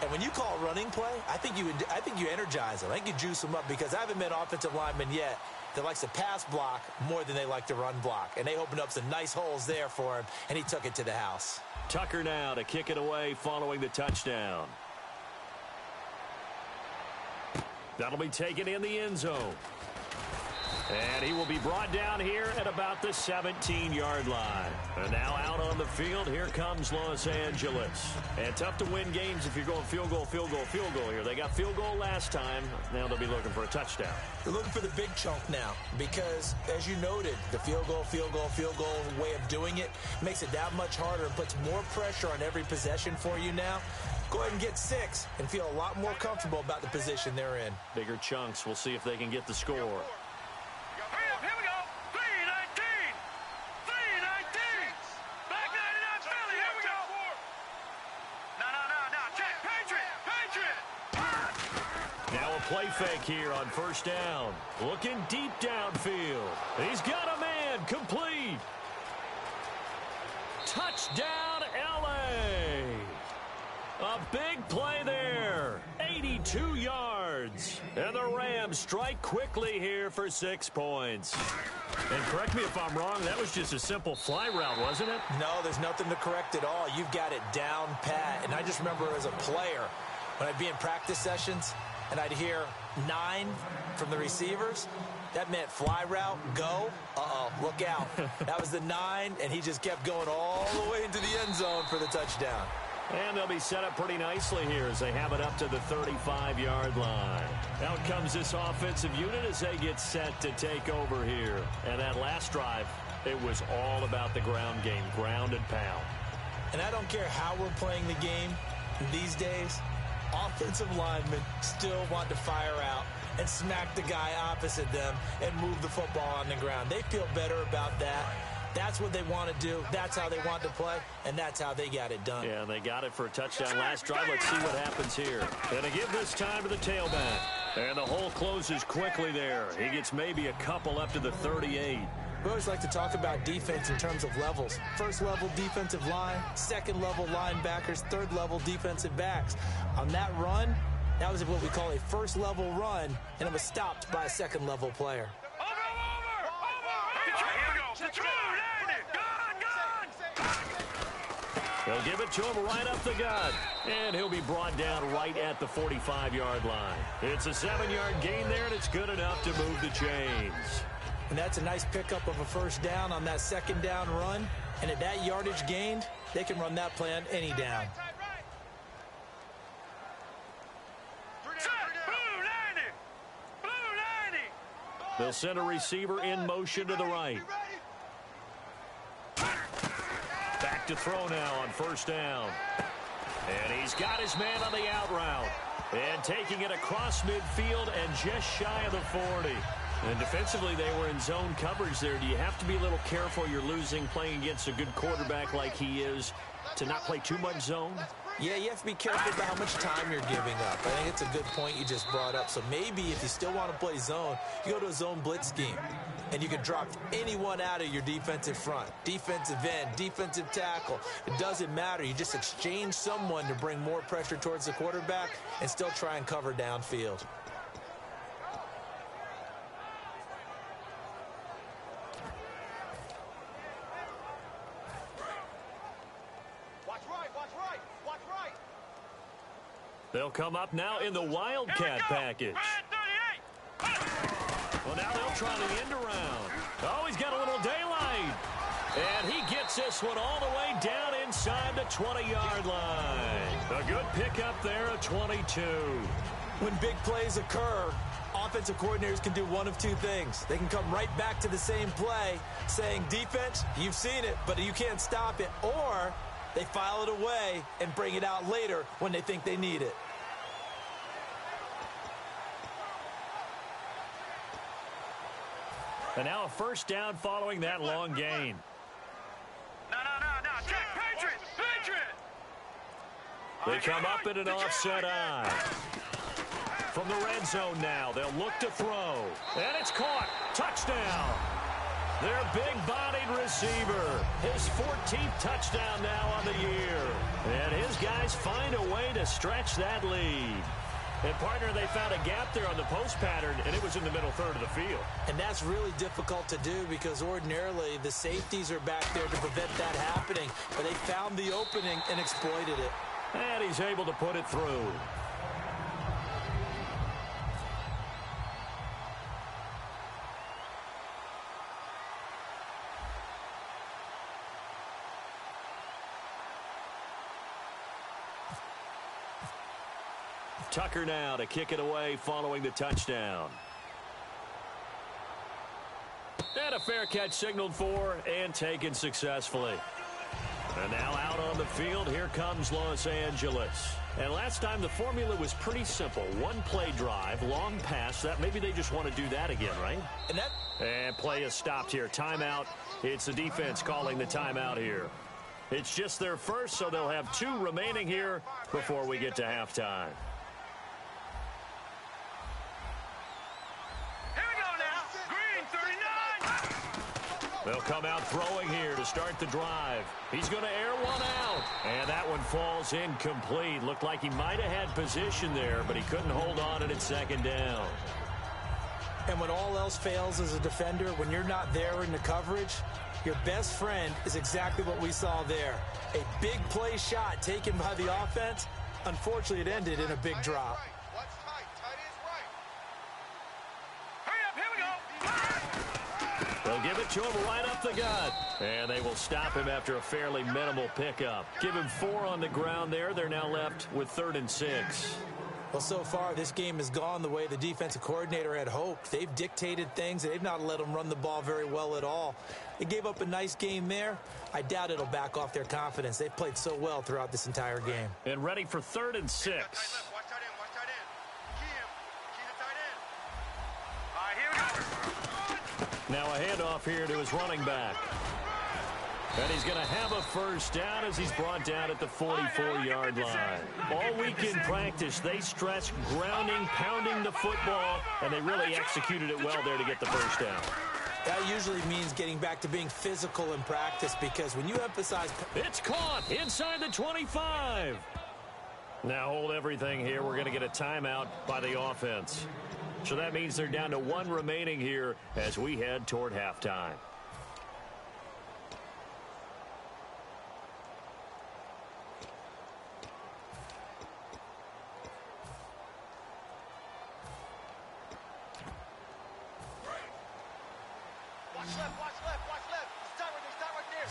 [SPEAKER 3] And when you call a running play, I think you energize them. I think you juice them up, because I haven't met offensive linemen yet that likes to pass block more than they like to run block. And they opened up some nice holes there for him, and he took it to the house.
[SPEAKER 2] Tucker now to kick it away following the touchdown. That'll be taken in the end zone. And he will be brought down here at about the 17-yard line. And now out on the field, here comes Los Angeles. And tough to win games if you're going field goal, field goal, field goal here. They got field goal last time. Now they'll be looking for a touchdown.
[SPEAKER 3] They're looking for the big chunk now, because, as you noted, the field goal way of doing it makes it that much harder and puts more pressure on every possession for you now. Go ahead and get 6 and feel a lot more comfortable about the position they're in.
[SPEAKER 2] Bigger chunks. We'll see if they can get the score.
[SPEAKER 4] Here we go. 319. 319. Back 99 Philly. Here we go. No. Check. Patriot.
[SPEAKER 2] Now a play fake here on 1st down. Looking deep downfield. He's got a man. Complete. Touchdown, L.A. A big play there. 82 yards. And the Rams strike quickly here for 6 points. And correct me if I'm wrong, that was just a simple fly route, wasn't it?
[SPEAKER 3] No, there's nothing to correct at all. You've got it down pat. And I just remember as a player, when I'd be in practice sessions and I'd hear 9 from the receivers, that meant fly route, go. Uh-oh, look out. That was the 9, and he just kept going all the way into the end zone for the touchdown.
[SPEAKER 2] And they'll be set up pretty nicely here as they have it up to the 35-yard line. Out comes this offensive unit as they get set to take over here. And that last drive, it was all about the ground game, ground and pound.
[SPEAKER 3] And I don't care how we're playing the game these days, offensive linemen still want to fire out and smack the guy opposite them and move the football on the ground. They feel better about that. That's what they want to do. That's how they want to play, and that's how they got it done.
[SPEAKER 2] Yeah, they got it for a touchdown last drive. Let's see what happens here. And they give this time to the tailback. And the hole closes quickly there. He gets maybe a couple up to the 38.
[SPEAKER 3] We always like to talk about defense in terms of levels. First level defensive line, second level linebackers, third level defensive backs. On that run, that was what we call a first level run, and it was stopped by a second level player.
[SPEAKER 2] They'll give it to him right up the gut. And he'll be brought down right at the 45-yard line. It's a 7-yard gain there, and it's good enough to move the chains.
[SPEAKER 3] And that's a nice pickup of a first down on that second down run. And at that yardage gained, they can run that play on any down.
[SPEAKER 2] They'll send a receiver in motion to the right. Back to throw now on first down. And he's got his man on the out route. And taking it across midfield and just shy of the 40. And defensively, they were in zone coverage there. Do you have to be a little careful? You're losing playing against a good quarterback like he is. to not play too much zone?
[SPEAKER 3] Yeah, you have to be careful about how much time you're giving up. I think it's a good point you just brought up. So maybe if you still want to play zone, you go to a zone blitz scheme. And you can drop anyone out of your defensive front. Defensive end, defensive tackle. It doesn't matter. You just exchange someone to bring more pressure towards the quarterback and still try and cover downfield.
[SPEAKER 2] They'll come up now in the Wildcat package. Well, now they'll try the end around. Oh, he's got a little daylight. And he gets this one all the way down inside the 20-yard line. A good pickup there at 22.
[SPEAKER 3] When big plays occur, offensive coordinators can do one of two things. They can come right back to the same play saying, defense, you've seen it, but you can't stop it. Or they file it away and bring it out later when they think they need it.
[SPEAKER 2] And now a first down following that long gain.
[SPEAKER 4] No. Check. Patriot.
[SPEAKER 2] They come up in an offset eye. From the red zone now, they'll look to throw. And it's caught. Touchdown. Their big-bodied receiver. His 14th touchdown now on the year. And his guys find a way to stretch that lead. And, partner, they found a gap there on the post pattern, and it was in the middle third of the field.
[SPEAKER 3] And that's really difficult to do because ordinarily the safeties are back there to prevent that happening. But they found the opening and exploited it.
[SPEAKER 2] And he's able to put it through. Tucker now to kick it away following the touchdown. And a fair catch signaled for and taken successfully. And now out on the field, here comes Los Angeles. And last time the formula was pretty simple. One play drive, long pass. That maybe they just want to do that again, right? And play is stopped here. Timeout. It's the defense calling the timeout here. It's just their first, so they'll have 2 remaining here before we get to halftime. They'll come out throwing here to start the drive. He's going to air one out. And that one falls incomplete. Looked like he might have had position there, but he couldn't hold on at second down.
[SPEAKER 3] And when all else fails as a defender, when you're not there in the coverage, your best friend is exactly what we saw there. A big play shot taken by the offense. Unfortunately, it ended in a big drop.
[SPEAKER 2] They'll give it to him right up the gut. And they will stop him after a fairly minimal pickup. Give him 4 on the ground there. They're now left with 3rd and 6.
[SPEAKER 3] Well, so far, this game has gone the way the defensive coordinator had hoped. They've dictated things. They've not let them run the ball very well at all. They gave up a nice game there. I doubt it'll back off their confidence. They've played so well throughout this entire game.
[SPEAKER 2] And ready for 3rd and 6.
[SPEAKER 4] Watch tight end. Key the tight end. All right, here we go.
[SPEAKER 2] Now a handoff here to his running back. And he's going to have a first down as he's brought down at the 44-yard line. All week in practice, they stressed grounding, pounding the football, and they really executed it well there to get the first down.
[SPEAKER 3] That usually means getting back to being physical in practice because when you emphasize...
[SPEAKER 2] It's caught inside the 25. Now hold everything here. We're going to get a timeout by the offense. So that means they're down to 1 remaining here as we head toward halftime.
[SPEAKER 4] Watch left. There's time right there.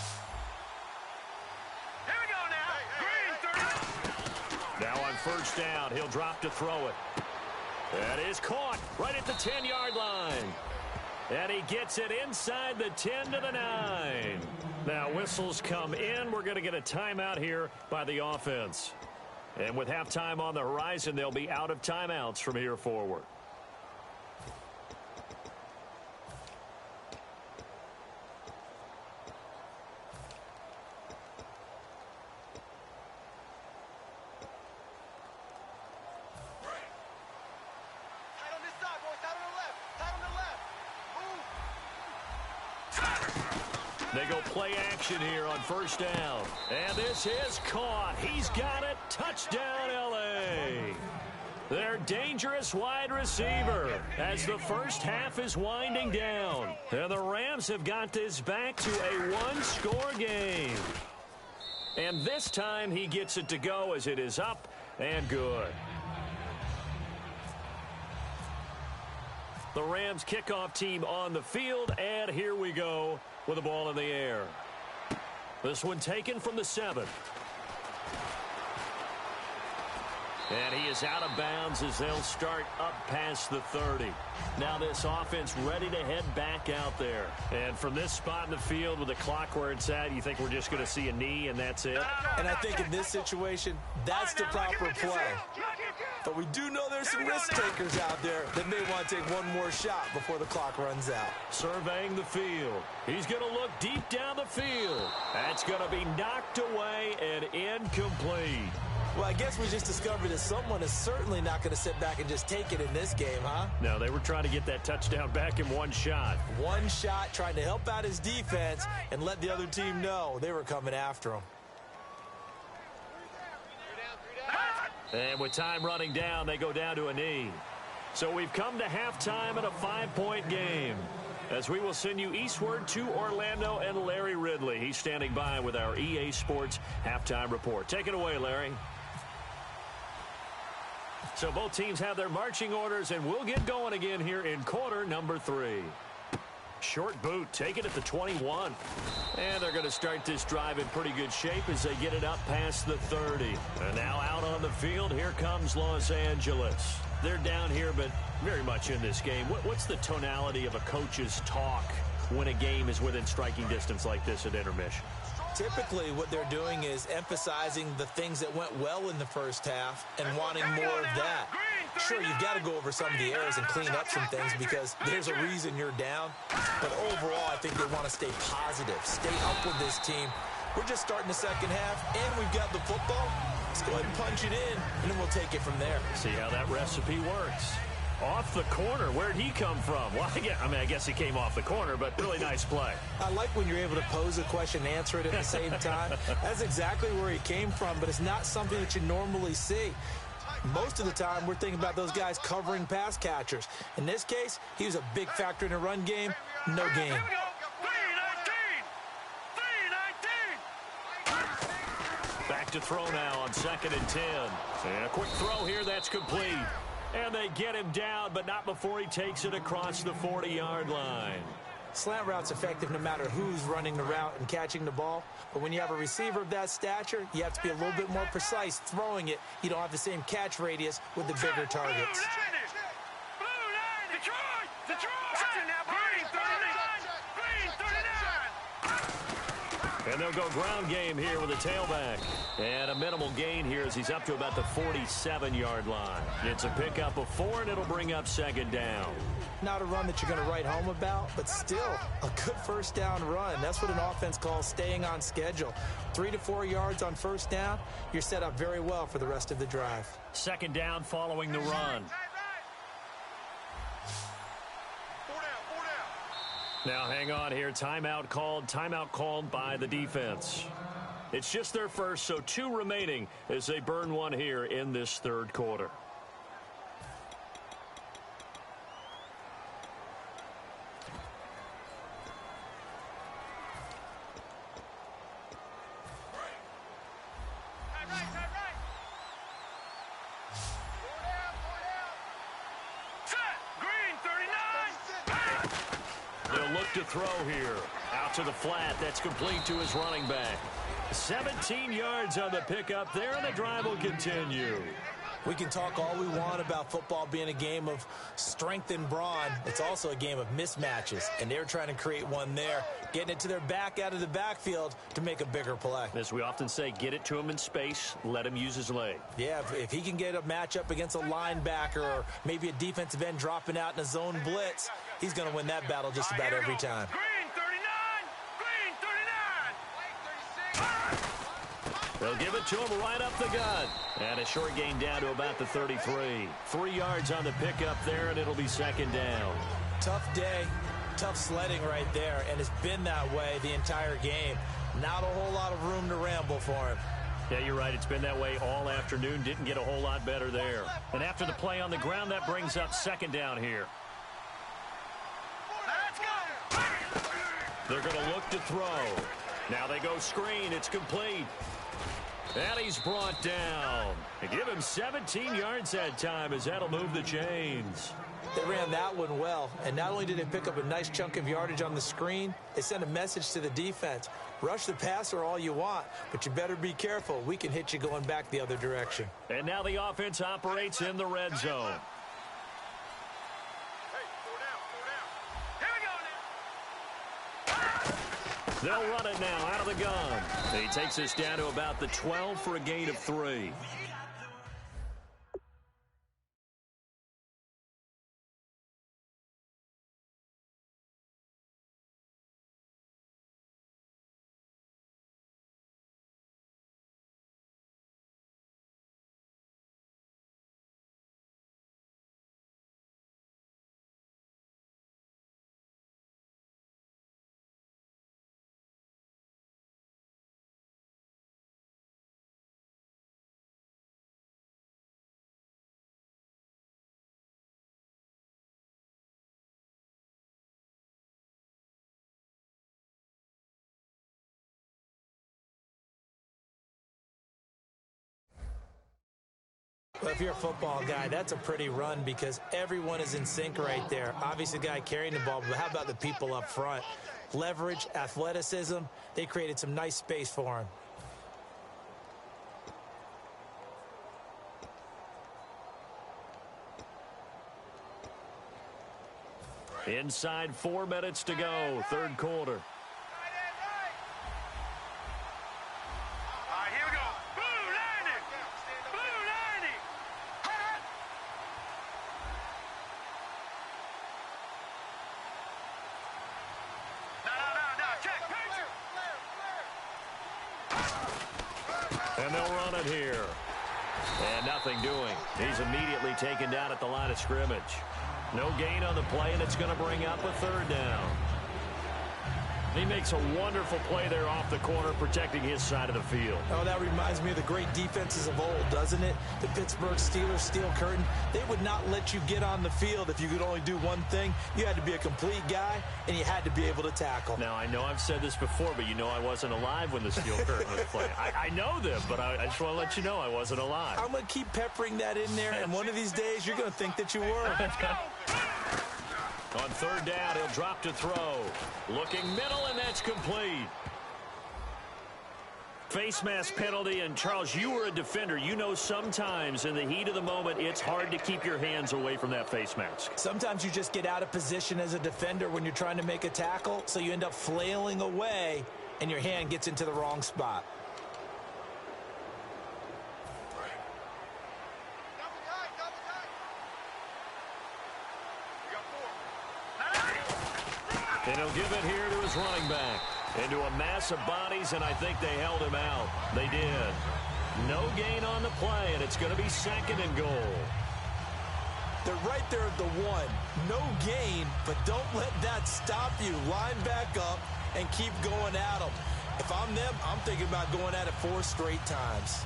[SPEAKER 4] Here we go now. Green, 30.
[SPEAKER 2] Now on first down, he'll drop to throw it. That is caught right at the 10-yard line. And he gets it inside the 10 to the 9. Now whistles come in. We're going to get a timeout here by the offense. And with halftime on the horizon, they'll be out of timeouts from here forward. They go play action here on first down. And this is caught. He's got it. Touchdown, L.A. Their dangerous wide receiver as the first half is winding down. And the Rams have got this back to a one-score game. And this time he gets it to go as it is up and good. The Rams kickoff team on the field, and here we go with the ball in the air. This one taken from the 7. And he is out of bounds as they'll start up past the 30. Now this offense ready to head back out there. And from this spot in the field with the clock where it's at, you think we're just going to see a knee and that's it?
[SPEAKER 3] And I think in this situation, that's the proper play. But we do know there's some risk takers out there that may want to take one more shot before the clock runs out.
[SPEAKER 2] Surveying the field. He's going to look deep down the field. That's going to be knocked away and incomplete.
[SPEAKER 3] Well, I guess we just discovered that someone is certainly not going to sit back and just take it in this game, huh?
[SPEAKER 2] No, they were trying to get that touchdown back in one shot.
[SPEAKER 3] One shot, trying to help out his defense and let the other team know they were coming after him.
[SPEAKER 2] And with time running down, they go down to a knee. So we've come to halftime in a 5-point game. As we will send you eastward to Orlando and Larry Ridley. He's standing by with our EA Sports halftime report. Take it away, Larry. So both teams have their marching orders, and we'll get going again here in quarter number 3. Short boot, taken at the 21. And they're going to start this drive in pretty good shape as they get it up past the 30. And now out on the field, here comes Los Angeles. They're down here, but very much in this game. What's the tonality of a coach's talk when a game is within striking distance like this at intermission?
[SPEAKER 3] Typically, what they're doing is emphasizing the things that went well in the first half and wanting more of that. Sure, you've got to go over some of the errors and clean up some things because there's a reason you're down. But overall, I think they want to stay positive, stay up with this team. We're just starting the second half, and we've got the football. Let's go ahead and punch it in, and then we'll take it from there.
[SPEAKER 2] See how that recipe works. Off the corner. Where'd he come from? Well, I guess he came off the corner, but really nice play.
[SPEAKER 3] I like when you're able to pose a question and answer it at the same time. That's exactly where he came from, but it's not something that you normally see. Most of the time, we're thinking about those guys covering pass catchers. In this case, he was a big factor in the run game. No game.
[SPEAKER 2] Back to throw now on 2nd and 10. And a quick throw here, that's complete. And they get him down, but not before he takes it across the 40-yard line.
[SPEAKER 3] Slant route's effective no matter who's running the route and catching the ball. But when you have a receiver of that stature, you have to be a little bit more precise throwing it. You don't have the same catch radius with the bigger targets.
[SPEAKER 2] And they'll go ground game here with a tailback. And a minimal gain here as he's up to about the 47-yard line. It's a pickup of 4, and it'll bring up 2nd down.
[SPEAKER 3] Not a run that you're going to write home about, but still a good first down run. That's what an offense calls staying on schedule. 3 to 4 yards on first down, you're set up very well for the rest of the drive.
[SPEAKER 2] 2nd down following the run. Now hang on here. Timeout called by the defense. It's just their first, so 2 remaining as they burn one here in this 3rd quarter. To throw here. Out to the flat. That's complete to his running back. 17 yards on the pickup there, and the drive will continue.
[SPEAKER 3] We can talk all we want about football being a game of strength and brawn. It's also a game of mismatches, and they're trying to create one there, getting it to their back out of the backfield to make a bigger play.
[SPEAKER 2] As we often say, get it to him in space, let him use his leg.
[SPEAKER 3] Yeah, if he can get a matchup against a linebacker or maybe a defensive end dropping out in a zone blitz, he's going to win that battle just about every time.
[SPEAKER 2] They'll give it to him right up the gut. And a short gain down to about the 33. 3 yards on the pickup there, and it'll be 2nd down.
[SPEAKER 3] Tough day. tough sledding right there, and it's been that way the entire game. Not a whole lot of room to ramble for him.
[SPEAKER 2] Yeah, you're right. It's been that way all afternoon. Didn't get a whole lot better there. And after the play on the ground, that brings up second down here. They're going to look to throw. Now they go screen. It's complete. And he's brought down. They give him 17 yards that time as that'll move the chains.
[SPEAKER 3] They ran that one well, and not only did they pick up a nice chunk of yardage on the screen, they sent a message to the defense. Rush the passer all you want, but you better be careful. We can hit you going back the other direction.
[SPEAKER 2] And now the offense operates in the red zone. They'll run it now out of the gun. He takes us down to about the 12 for a gain of 3.
[SPEAKER 3] Well, if you're a football guy, that's a pretty run because everyone is in sync right there. Obviously, the guy carrying the ball, but how about the people up front? Leverage, athleticism, they created some nice space for him.
[SPEAKER 2] Inside 4 minutes to go, third quarter. And they'll run it here. And nothing doing. He's immediately taken down at the line of scrimmage. No gain on the play, and it's going to bring up a third down. He makes a wonderful play there off the corner, protecting his side of the field.
[SPEAKER 3] Oh, that reminds me of the great defenses of old, doesn't it? The Pittsburgh Steelers, Steel Curtain. They would not let you get on the field if you could only do one thing. You had to be a complete guy, and you had to be able to tackle.
[SPEAKER 2] Now, I know I've said this before, but you know I wasn't alive when the Steel Curtain was playing. I know this, but I just want to let you know I wasn't alive.
[SPEAKER 3] I'm going to keep peppering that in there, and one of these days you're going to think that you were.
[SPEAKER 2] On third down, he'll drop to throw. Looking middle, and that's complete. Face mask penalty, and Charles, you were a defender. You know sometimes in the heat of the moment, it's hard to keep your hands away from that face mask.
[SPEAKER 3] Sometimes you just get out of position as a defender when you're trying to make a tackle, so you end up flailing away, and your hand gets into the wrong spot.
[SPEAKER 2] And he'll give it here to his running back. Into a mass of bodies, and I think they held him out. They did. No gain on the play, and it's going to be second and goal.
[SPEAKER 3] They're right there at the 1. No gain, but don't let that stop you. Line back up and keep going at them. If I'm them, I'm thinking about going at it 4 straight times.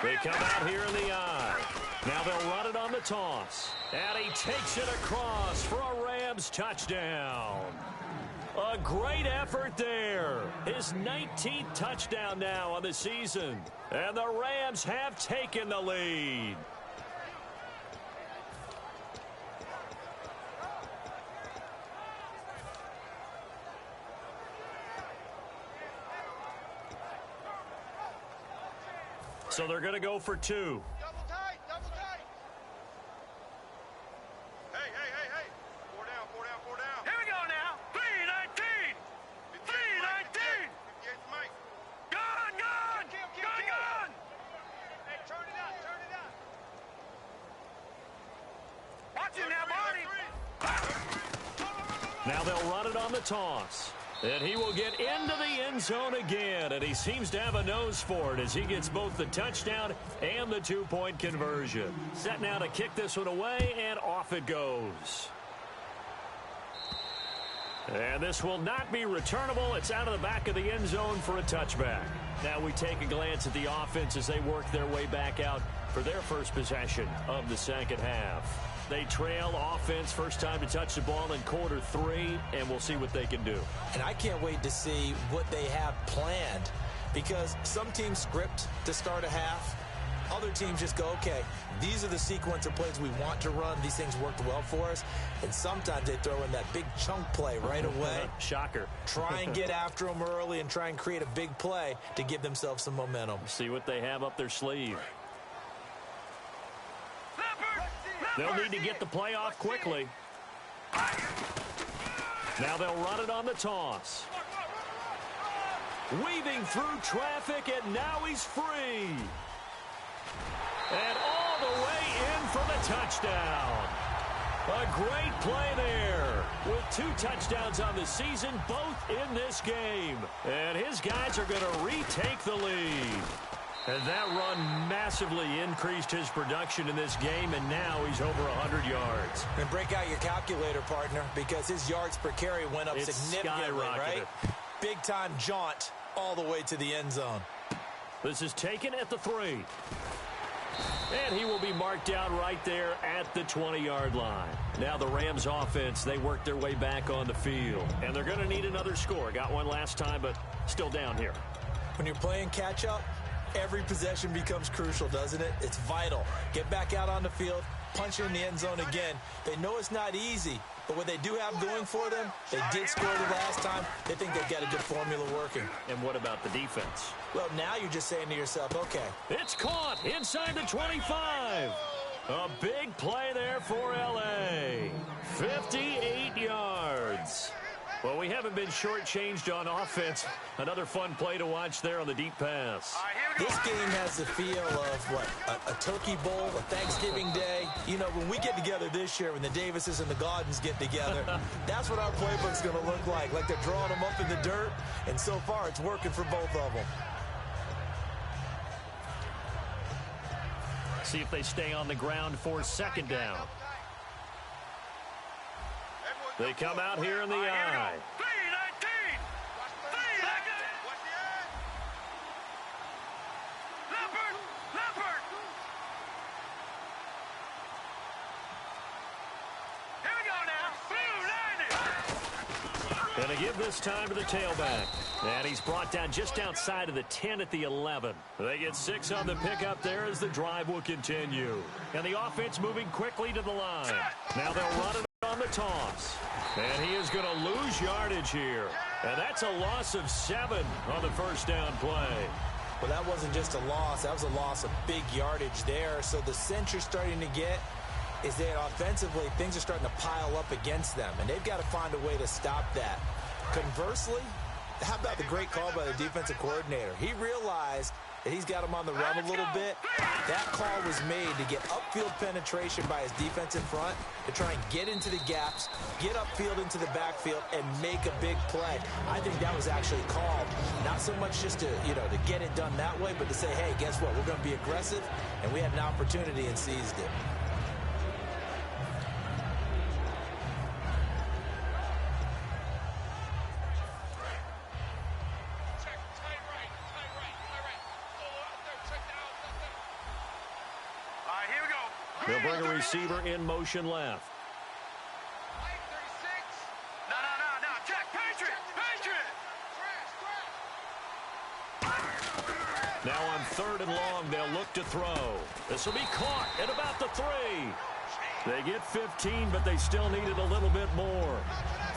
[SPEAKER 2] They come out here in the eye. Now they'll run it on the toss. And he takes it across for a Rams touchdown. A great effort there. His 19th touchdown now on the season. And the Rams have taken the lead. So they're going to go for 2.
[SPEAKER 4] Double tight, double tight. Hey. 4 down. Here we go now. 3-19. 3-19. Gun. Hey, turn it up. Watch it now, Marty.
[SPEAKER 2] Now they'll run it on the toss. And he will get into the end zone again, and he seems to have a nose for it as he gets both the touchdown and the two-point conversion. Set now to kick this one away, and off it goes. And this will not be returnable. It's out of the back of the end zone for a touchback. Now we take a glance at the offense as they work their way back out for their first possession of the second half. They trail offense, first time to touch the ball in quarter 3, and we'll see what they can do.
[SPEAKER 3] And I can't wait to see what they have planned, because some teams script to start a half. Other teams just go, okay, these are the sequence of plays we want to run. These things worked well for us. And sometimes they throw in that big chunk play right away.
[SPEAKER 2] Shocker.
[SPEAKER 3] Try and get after them early and try and create a big play to give themselves some momentum.
[SPEAKER 2] See what they have up their sleeve. They'll need to get the play off quickly. Now they'll run it on the toss. Weaving through traffic, and now he's free. And all the way in for the touchdown. A great play there. With 2 touchdowns on the season, both in this game. And his guys are going to retake the lead. And that run massively increased his production in this game, and now he's over 100 yards.
[SPEAKER 3] And break out your calculator, partner, because his yards per carry went up significantly, right? Big-time jaunt all the way to the end zone.
[SPEAKER 2] This is taken at the 3. And he will be marked down right there at the 20-yard line. Now the Rams offense, they work their way back on the field. And they're going to need another score. Got one last time, but still down here.
[SPEAKER 3] When you're playing catch-up, every possession becomes crucial, doesn't it? It's vital. Get back out on the field, punch it in the end zone again. They know it's not easy, but what they do have going for them, they did score the last time. They think they've got a good formula working.
[SPEAKER 2] And what about the defense?
[SPEAKER 3] Well, now you're just saying to yourself, okay.
[SPEAKER 2] It's caught inside the 25. A big play there for L.A. 58 yards. Well, we haven't been shortchanged on offense. Another fun play to watch there on the deep pass.
[SPEAKER 3] This game has the feel of, what, a turkey bowl, a Thanksgiving day. You know, when we get together this year, when the Davises and the Gaudens get together, that's what our playbook's going to look like they're drawing them up in the dirt, and so far it's working for both of them.
[SPEAKER 2] See if they stay on the ground for second down. They come out here in the eye.
[SPEAKER 4] 3-19. Leopard. Here we go now. Blue 90.
[SPEAKER 2] Going to give this time to the tailback. And he's brought down just outside of the 10 at the 11. They get 6 on the pickup there as the drive will continue. And the offense moving quickly to the line. Now they'll run it on the toss. And he is going to lose yardage here. And that's a loss of 7 on the first down play.
[SPEAKER 3] Well, that wasn't just a loss. That was a loss of big yardage there. So the sense you're starting to get is that offensively, things are starting to pile up against them. And they've got to find a way to stop that. Conversely, how about the great call by the defensive coordinator? He realized that he's got him on the run a little bit. That call was made to get upfield penetration by his defensive front, to try and get into the gaps, get upfield into the backfield, and make a big play. I think that was actually called, not so much just to, to get it done that way, but to say, hey, guess what? We're going to be aggressive, and we had an opportunity and seized it.
[SPEAKER 2] They'll bring a receiver in motion left.
[SPEAKER 4] No. Jack, Patriot.
[SPEAKER 2] Now on 3rd and long, they'll look to throw. This will be caught at about the 3. They get 15, but they still needed a little bit more.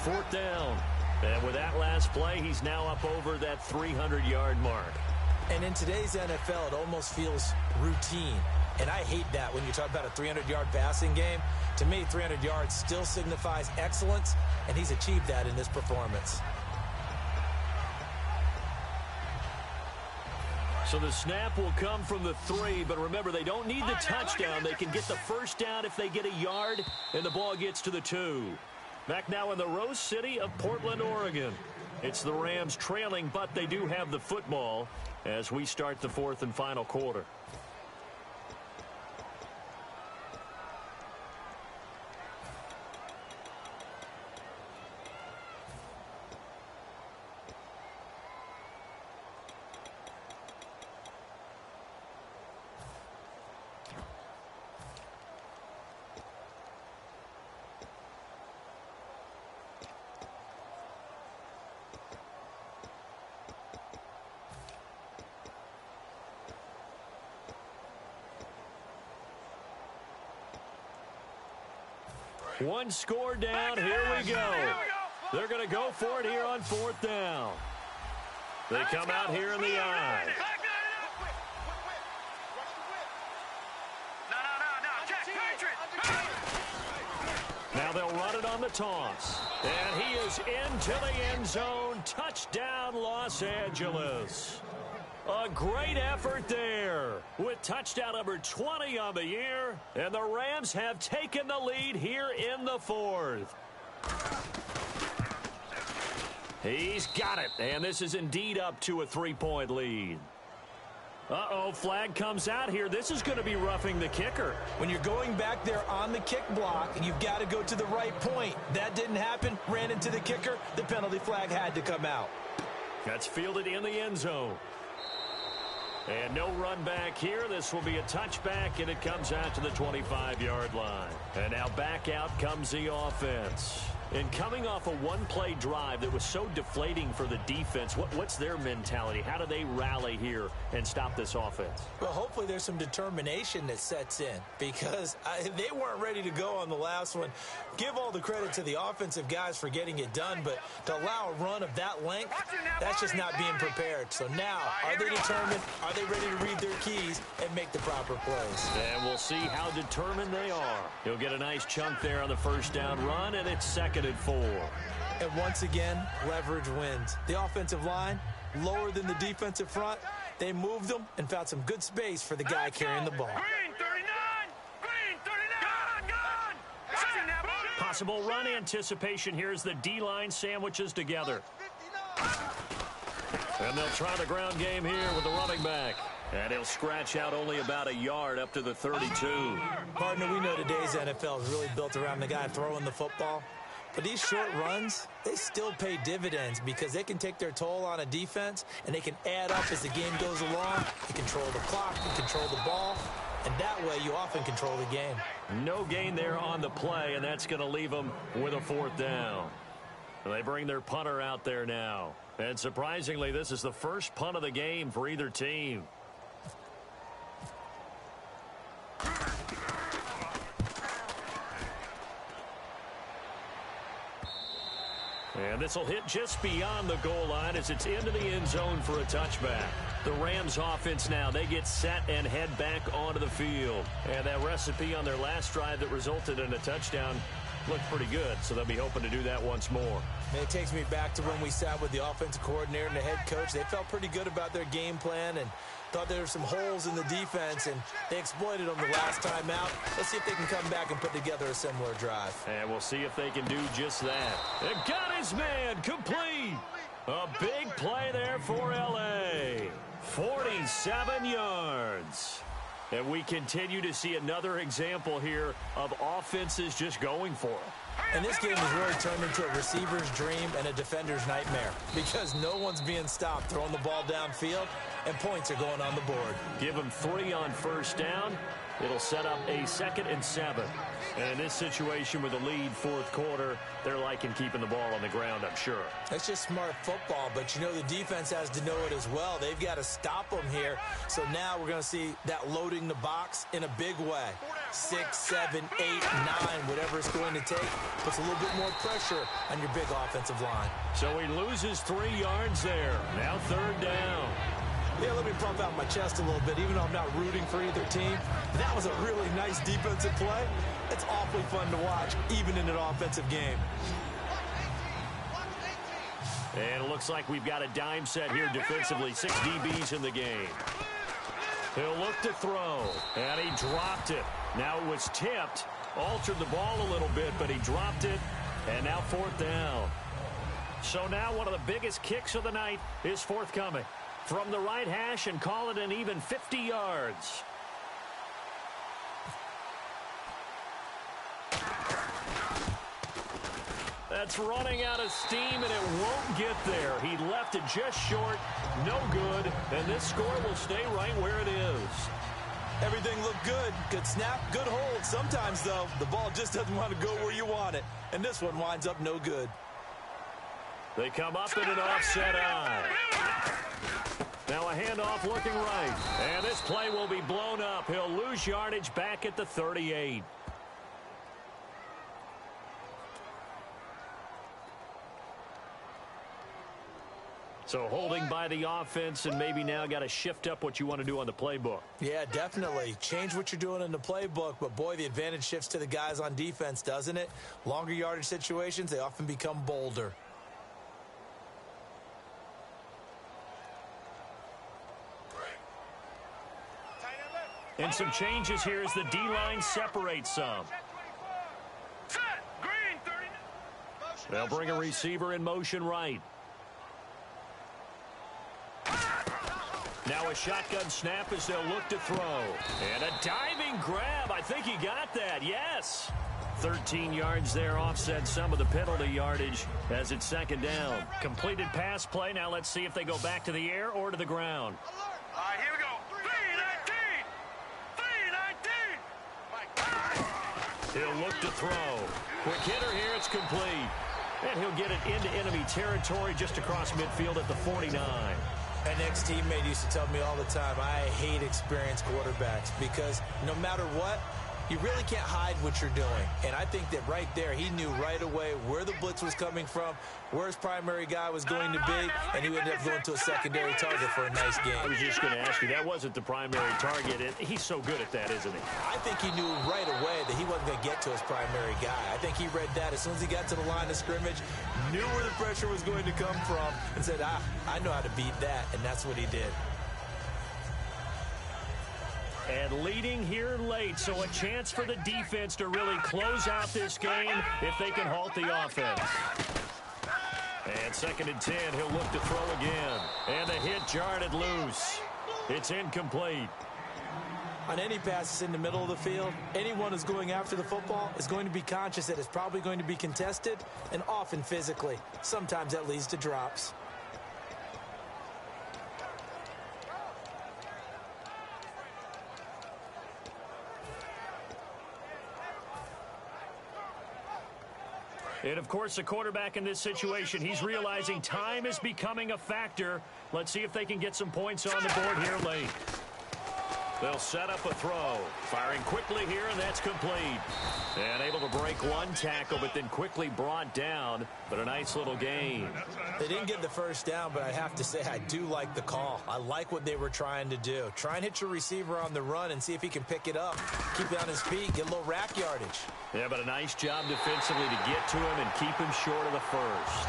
[SPEAKER 2] 4th down. And with that last play, he's now up over that 300-yard mark.
[SPEAKER 3] And in today's NFL, it almost feels routine. And I hate that when you talk about a 300-yard passing game. To me, 300 yards still signifies excellence, and he's achieved that in this performance.
[SPEAKER 2] So the snap will come from the 3, but remember, they don't need the touchdown. They can get the first down if they get a yard, and the ball gets to the 2. Back now in the Rose City of Portland, Oregon. It's the Rams trailing, but they do have the football as we start the fourth and final quarter. One score down. Here we go. They're going to go for it here on fourth down. They come out here in the eye. Now they'll run it on the toss. And he is into the end zone. Touchdown, Los Angeles. A great effort there with touchdown number 20 on the year. And the Rams have taken the lead here in the fourth. He's got it. And this is indeed up to a 3-point lead. Uh-oh, flag comes out here. This is going to be roughing the kicker.
[SPEAKER 3] When you're going back there on the kick block, you've got to go to the right point. That didn't happen. Ran into the kicker. The penalty flag had to come out.
[SPEAKER 2] That's fielded in the end zone. And no run back here. This will be a touchback, and it comes out to the 25-yard line. And now back out comes the offense. And coming off a one-play drive that was so deflating for the defense, what's their mentality? How do they rally here and stop this offense?
[SPEAKER 3] Well, hopefully there's some determination that sets in because they weren't ready to go on the last one. Give all the credit to the offensive guys for getting it done, but to allow a run of that length, that's just not being prepared. So now, are they determined? Are they ready to read their keys and make the proper plays?
[SPEAKER 2] And we'll see how determined they are. He'll get a nice chunk there on the first down run, and it's second and 4.
[SPEAKER 3] And once again, leverage wins. The offensive line, lower than the defensive front. They moved them and found some good space for the guy carrying the ball.
[SPEAKER 4] Green 39! Green 39! Gone!
[SPEAKER 2] Possible run anticipation here as the D-line sandwiches together. And they'll try the ground game here with the running back. And he'll scratch out only about a yard up to the 32.
[SPEAKER 3] Partner, we know today's NFL is really built around the guy throwing the football. But these short runs, they still pay dividends because they can take their toll on a defense and they can add up as the game goes along. You control the clock, you control the ball, and that way you often control the game.
[SPEAKER 2] No gain there on the play, and that's going to leave them with a fourth down. They bring their punter out there now. And surprisingly, this is the first punt of the game for either team. And this will hit just beyond the goal line as it's into the end zone for a touchback. The Rams offense now, they get set and head back onto the field. And that recipe on their last drive that resulted in a touchdown looked pretty good, so they'll be hoping to do that once more.
[SPEAKER 3] And it takes me back to when we sat with the offensive coordinator and the head coach. They felt pretty good about their game plan and thought there were some holes in the defense, and they exploited them the last time out. Let's see if they can come back and put together a similar drive.
[SPEAKER 2] And we'll see if they can do just that. It got his man complete. A big play there for L.A. 47 yards. And we continue to see another example here of offenses just going for it.
[SPEAKER 3] And this game has really turned into a receiver's dream and a defender's nightmare because no one's being stopped throwing the ball downfield, and points are going on the board.
[SPEAKER 2] Give them 3 on first down. It'll set up a 2nd and 7. And in this situation with the lead fourth quarter, they're liking keeping the ball on the ground, I'm sure.
[SPEAKER 3] That's just smart football, but you know the defense has to know it as well. They've got to stop them here. So now we're going to see that loading the box in a big way. 6, 7, 8, 9, whatever it's going to take, puts a little bit more pressure on your big offensive line.
[SPEAKER 2] So he loses 3 yards there. Now 3rd down.
[SPEAKER 3] Yeah, let me pump out my chest a little bit, even though I'm not rooting for either team. That was a really nice defensive play. It's awfully fun to watch, even in an offensive game.
[SPEAKER 2] And it looks like we've got a dime set here defensively. 6 DBs in the game. He'll look to throw, and he dropped it. Now it was tipped, altered the ball a little bit, but he dropped it And now 4th down. So now one of the biggest kicks of the night is forthcoming. From the right hash, and call it an even 50 yards. That's running out of steam, and it won't get there. He left it just short, no good, and this score will stay right where it is.
[SPEAKER 3] Everything looked good. Good snap, good hold. Sometimes, though, the ball just doesn't want to go where you want it, and this one winds up no good.
[SPEAKER 2] They come up in an offset eye. Now a handoff looking right, and this play will be blown up. He'll lose yardage back at the 38. So holding by the offense, and maybe now got to shift up what you want to do on the playbook.
[SPEAKER 3] Yeah, definitely. Change what you're doing in the playbook, but boy, the advantage shifts to the guys on defense, doesn't it? Longer yardage situations, they often become bolder.
[SPEAKER 2] And some changes here as the D-line separates some. They'll bring a receiver in motion right. Now a shotgun snap as they'll look to throw. And a diving grab. I think he got that. Yes. 13 yards there, offset some of the penalty yardage as it's 2nd down. Completed pass play. Now let's see if they go back to the air or to the ground.
[SPEAKER 4] All right, here we go. 3-19. 3-19.
[SPEAKER 2] He'll look to throw. Quick hitter here. It's complete. And he'll get it into enemy territory just across midfield at the 49.
[SPEAKER 3] An ex-teammate used to tell me all the time, I hate experienced quarterbacks because no matter what, you really can't hide what you're doing. And I think that right there, he knew right away where the blitz was coming from, where his primary guy was going to be, and he ended up going to a secondary target for a nice game.
[SPEAKER 2] I was just going to ask you, that wasn't the primary target. And he's so good at that, isn't he?
[SPEAKER 3] I think he knew right away that he wasn't going to get to his primary guy. I think he read that as soon as he got to the line of scrimmage, knew where the pressure was going to come from, and said, I know how to beat that, and that's what he did.
[SPEAKER 2] And leading here late, so a chance for the defense to really close out this game if they can halt the offense. And 2nd and 10, he'll look to throw again. And the hit jarred it loose. It's incomplete.
[SPEAKER 3] On any passes in the middle of the field, anyone who's going after the football is going to be conscious that it's probably going to be contested, and often physically. Sometimes that leads to drops.
[SPEAKER 2] And, of course, the quarterback in this situation, he's realizing time is becoming a factor. Let's see if they can get some points on the board here late. They'll set up a throw. Firing quickly here, and that's complete. And able to break one tackle, but then quickly brought down. But a nice little gain.
[SPEAKER 3] They didn't get the first down, but I have to say I do like the call. I like what they were trying to do. Try and hit your receiver on the run and see if he can pick it up. Keep it on his feet, get a little rack yardage.
[SPEAKER 2] Yeah, but a nice job defensively to get to him and keep him short of the first.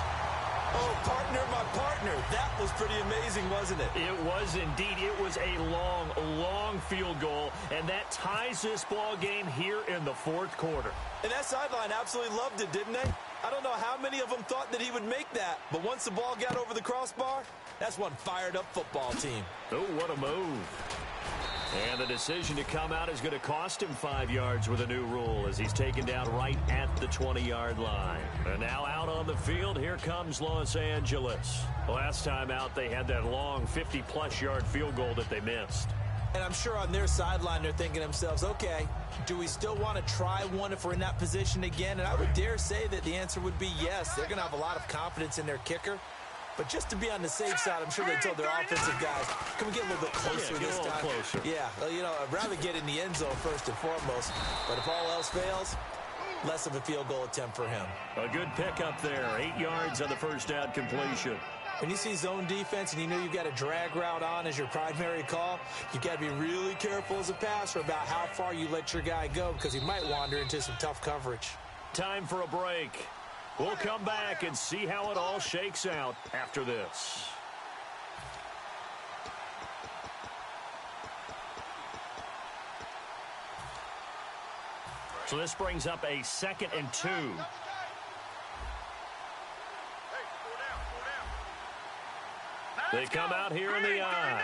[SPEAKER 3] Oh, partner, my partner. That was pretty amazing, wasn't it?
[SPEAKER 2] It was indeed. It was a long, long field goal, and that ties this ball game here in the 4th quarter.
[SPEAKER 3] And that sideline absolutely loved it, didn't they? I don't know how many of them thought that he would make that, but once the ball got over the crossbar, that's one fired-up football team.
[SPEAKER 2] Oh, what a move. And the decision to come out is going to cost him 5 yards with a new rule as he's taken down right at the 20-yard line. And now out on the field, here comes Los Angeles. Last time out, they had that long 50-plus yard field goal that they missed.
[SPEAKER 3] And I'm sure on their sideline, they're thinking to themselves, okay, do we still want to try one if we're in that position again? And I would dare say that the answer would be yes. They're going to have a lot of confidence in their kicker. But just to be on the safe side, I'm sure they told their offensive guys, can we get a little bit closer this time?
[SPEAKER 2] Closer.
[SPEAKER 3] Yeah, well, you know, I'd rather get in the end zone first and foremost. But if all else fails, less of a field goal attempt for him.
[SPEAKER 2] A good pickup there. 8 yards on the first down completion.
[SPEAKER 3] When you see zone defense and you know you've got a drag route on as your primary call, you've got to be really careful as a passer about how far you let your guy go because he might wander into some tough coverage.
[SPEAKER 2] Time for a break. We'll come back and see how it all shakes out after this. So this brings up a 2nd and 2. They come out here in the I.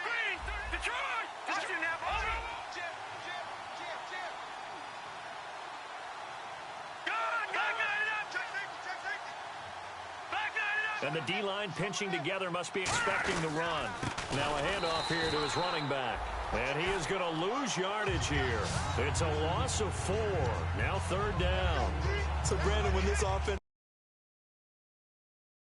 [SPEAKER 4] Green, Detroit. Watch you now, Bobby. Good. Back nine it up. Back nine it up.
[SPEAKER 2] And the D-line pinching together must be expecting the run. Now a handoff here to his running back. And he is going to lose yardage here. It's a loss of 4. Now 3rd down.
[SPEAKER 3] So, Brandon, when this offense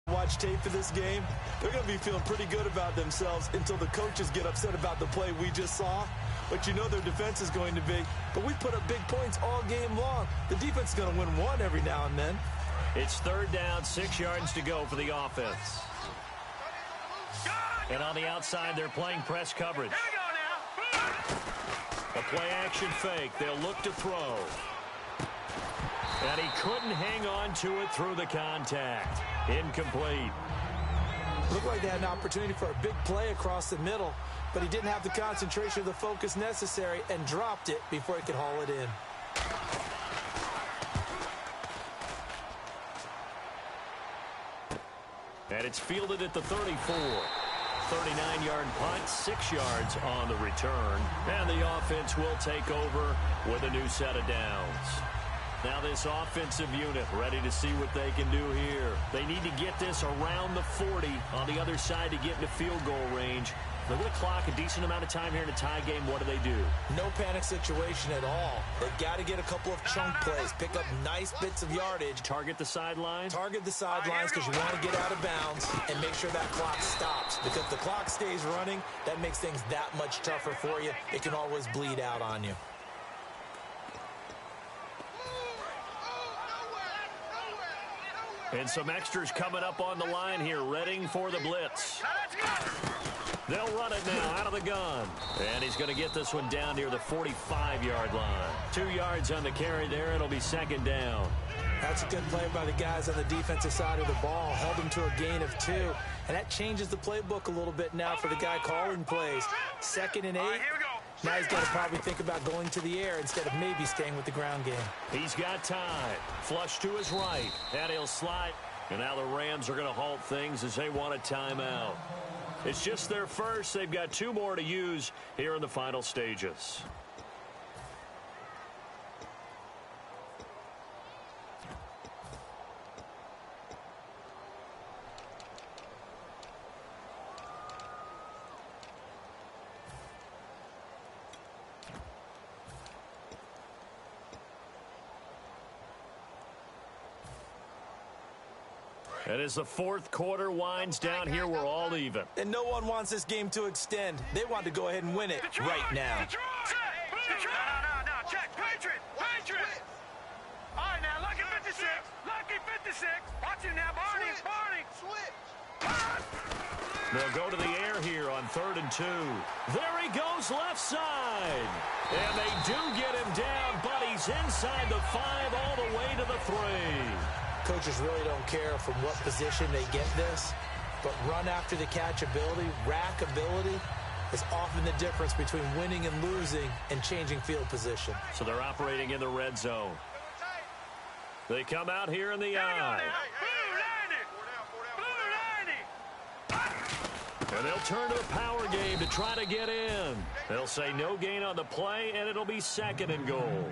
[SPEAKER 3] watch tape for this game, they're going to be feeling pretty good about themselves until the coaches get upset about the play we just saw. But you know their defense is going to be. But we put up big points all game long. The defense is going to win one every now and then.
[SPEAKER 2] It's 3rd down, 6 yards to go for the offense. And on the outside, they're playing press coverage.
[SPEAKER 4] Here we go now.
[SPEAKER 2] A play-action fake. They'll look to throw. And he couldn't hang on to it through the contact. Incomplete.
[SPEAKER 3] Looked like they had an opportunity for a big play across the middle, but he didn't have the concentration or the focus necessary and dropped it before he could haul it in.
[SPEAKER 2] And it's fielded at the 34. 39-yard punt, 6 yards on the return. And the offense will take over with a new set of downs. Now this offensive unit ready to see what they can do here. They need to get this around the 40 on the other side to get into field goal range. They're going to clock a decent amount of time here in a tie game. What do?
[SPEAKER 3] No panic situation at all. They've got to get a couple of chunk plays, pick up nice bits of yardage.
[SPEAKER 2] Target the sideline.
[SPEAKER 3] Target the sidelines because you want to get out of bounds and make sure that clock stops. Because if the clock stays running, that makes things that much tougher for you. It can always bleed out on you.
[SPEAKER 2] And some extras coming up on the line here, readying for the blitz. They'll run it now out of the gun. And he's going to get this one down near the 45-yard line. 2 yards on the carry there. It'll be 2nd down.
[SPEAKER 3] That's a good play by the guys on the defensive side of the ball. Held them to a gain of 2. And that changes the playbook a little bit now for the guy calling plays. 2nd and 8. Now he's got to probably think about going to the air instead of maybe staying with the ground game.
[SPEAKER 2] He's got time. Flush to his right. And he'll slide. And now the Rams are going to halt things as they want a timeout. It's just their first. They've got 2 more to use here in the final stages. And as the 4th quarter winds down here, we're all even.
[SPEAKER 3] And no one wants this game to extend. They want to go ahead and win it right now.
[SPEAKER 4] No. Check. Patriot. All right, now, lucky 56. Lucky 56. Watch him now, Barney.
[SPEAKER 2] They'll go to the air here on 3rd and 2. There he goes left side. And they do get him down, but he's inside the 5 all the way to the 3.
[SPEAKER 3] Coaches really don't care from what position they get this, but run after the catch ability, rack ability, is often the difference between winning and losing and changing field position.
[SPEAKER 2] So they're operating in the red zone. They come out here in the I. And they'll turn to the power game to try to get in. They'll say no gain on the play, and it'll be 2nd and goal.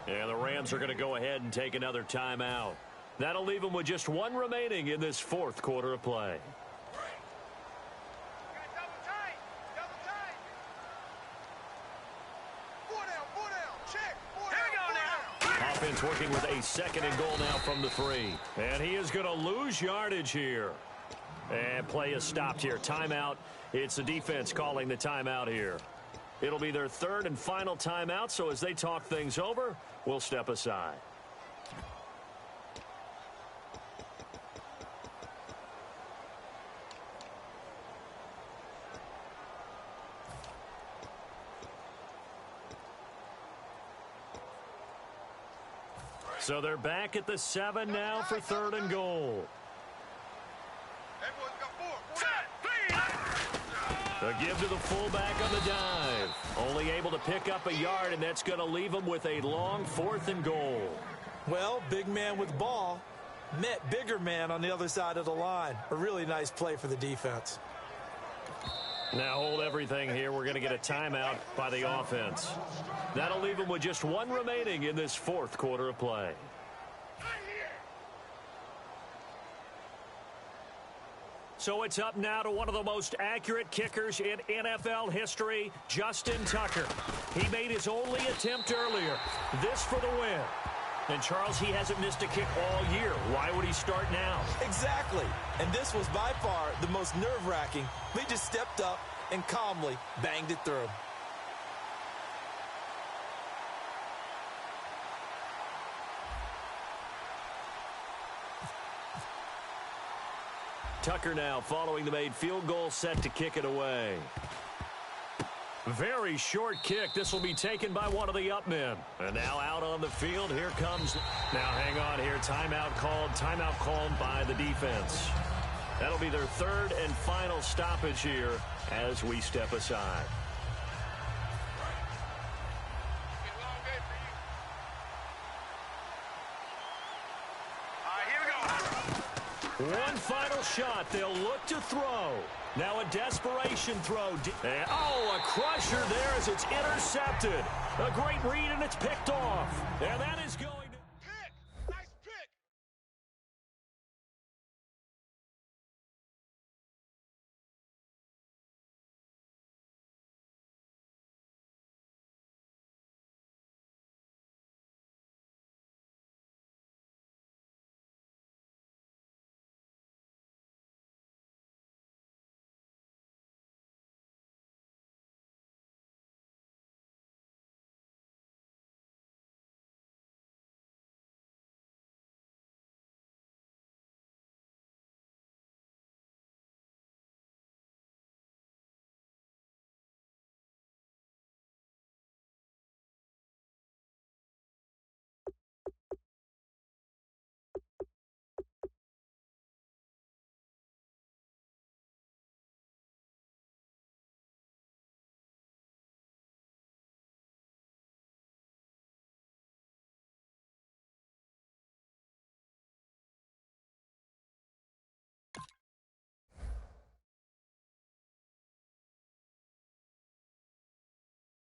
[SPEAKER 2] And the Rams are going to go ahead and take another timeout. That'll leave them with just 1 remaining in this 4th quarter of play. Offense working with a 2nd and goal now from the 3. And he is going to lose yardage here. And play is stopped here. Timeout. It's the defense calling the timeout here. It'll be their 3rd and final timeout, so as they talk things over, we'll step aside. So they're back at the 7 now for 3rd and goal. A give to the fullback on the dive. Only able to pick up a yard, and that's going to leave them with a long 4th and goal.
[SPEAKER 3] Well, big man with ball. met bigger man on the other side of the line. A really nice play for the defense.
[SPEAKER 2] Now hold everything here. We're going to get a timeout by the offense. That'll leave them with just one remaining in this fourth quarter of play. So it's up now to one of the most accurate kickers in NFL history, Justin Tucker. He made his only attempt earlier. This for the win. And, Charles, he hasn't missed a kick all year. Why would he start now?
[SPEAKER 3] Exactly. And this was by far the most nerve-wracking. He just stepped up and calmly banged it through.
[SPEAKER 2] Tucker now following the made field goal, set to kick it away. Very short kick. This will be taken by one of the up men. And now out on the field. Here comes. Now hang on here. Timeout called. Timeout called by the defense. That'll be their third and final stoppage here as we step aside. One final shot. They'll look to throw. Now a desperation throw. And, oh, a crusher there as it's intercepted. A great read, and it's picked off. And that is going...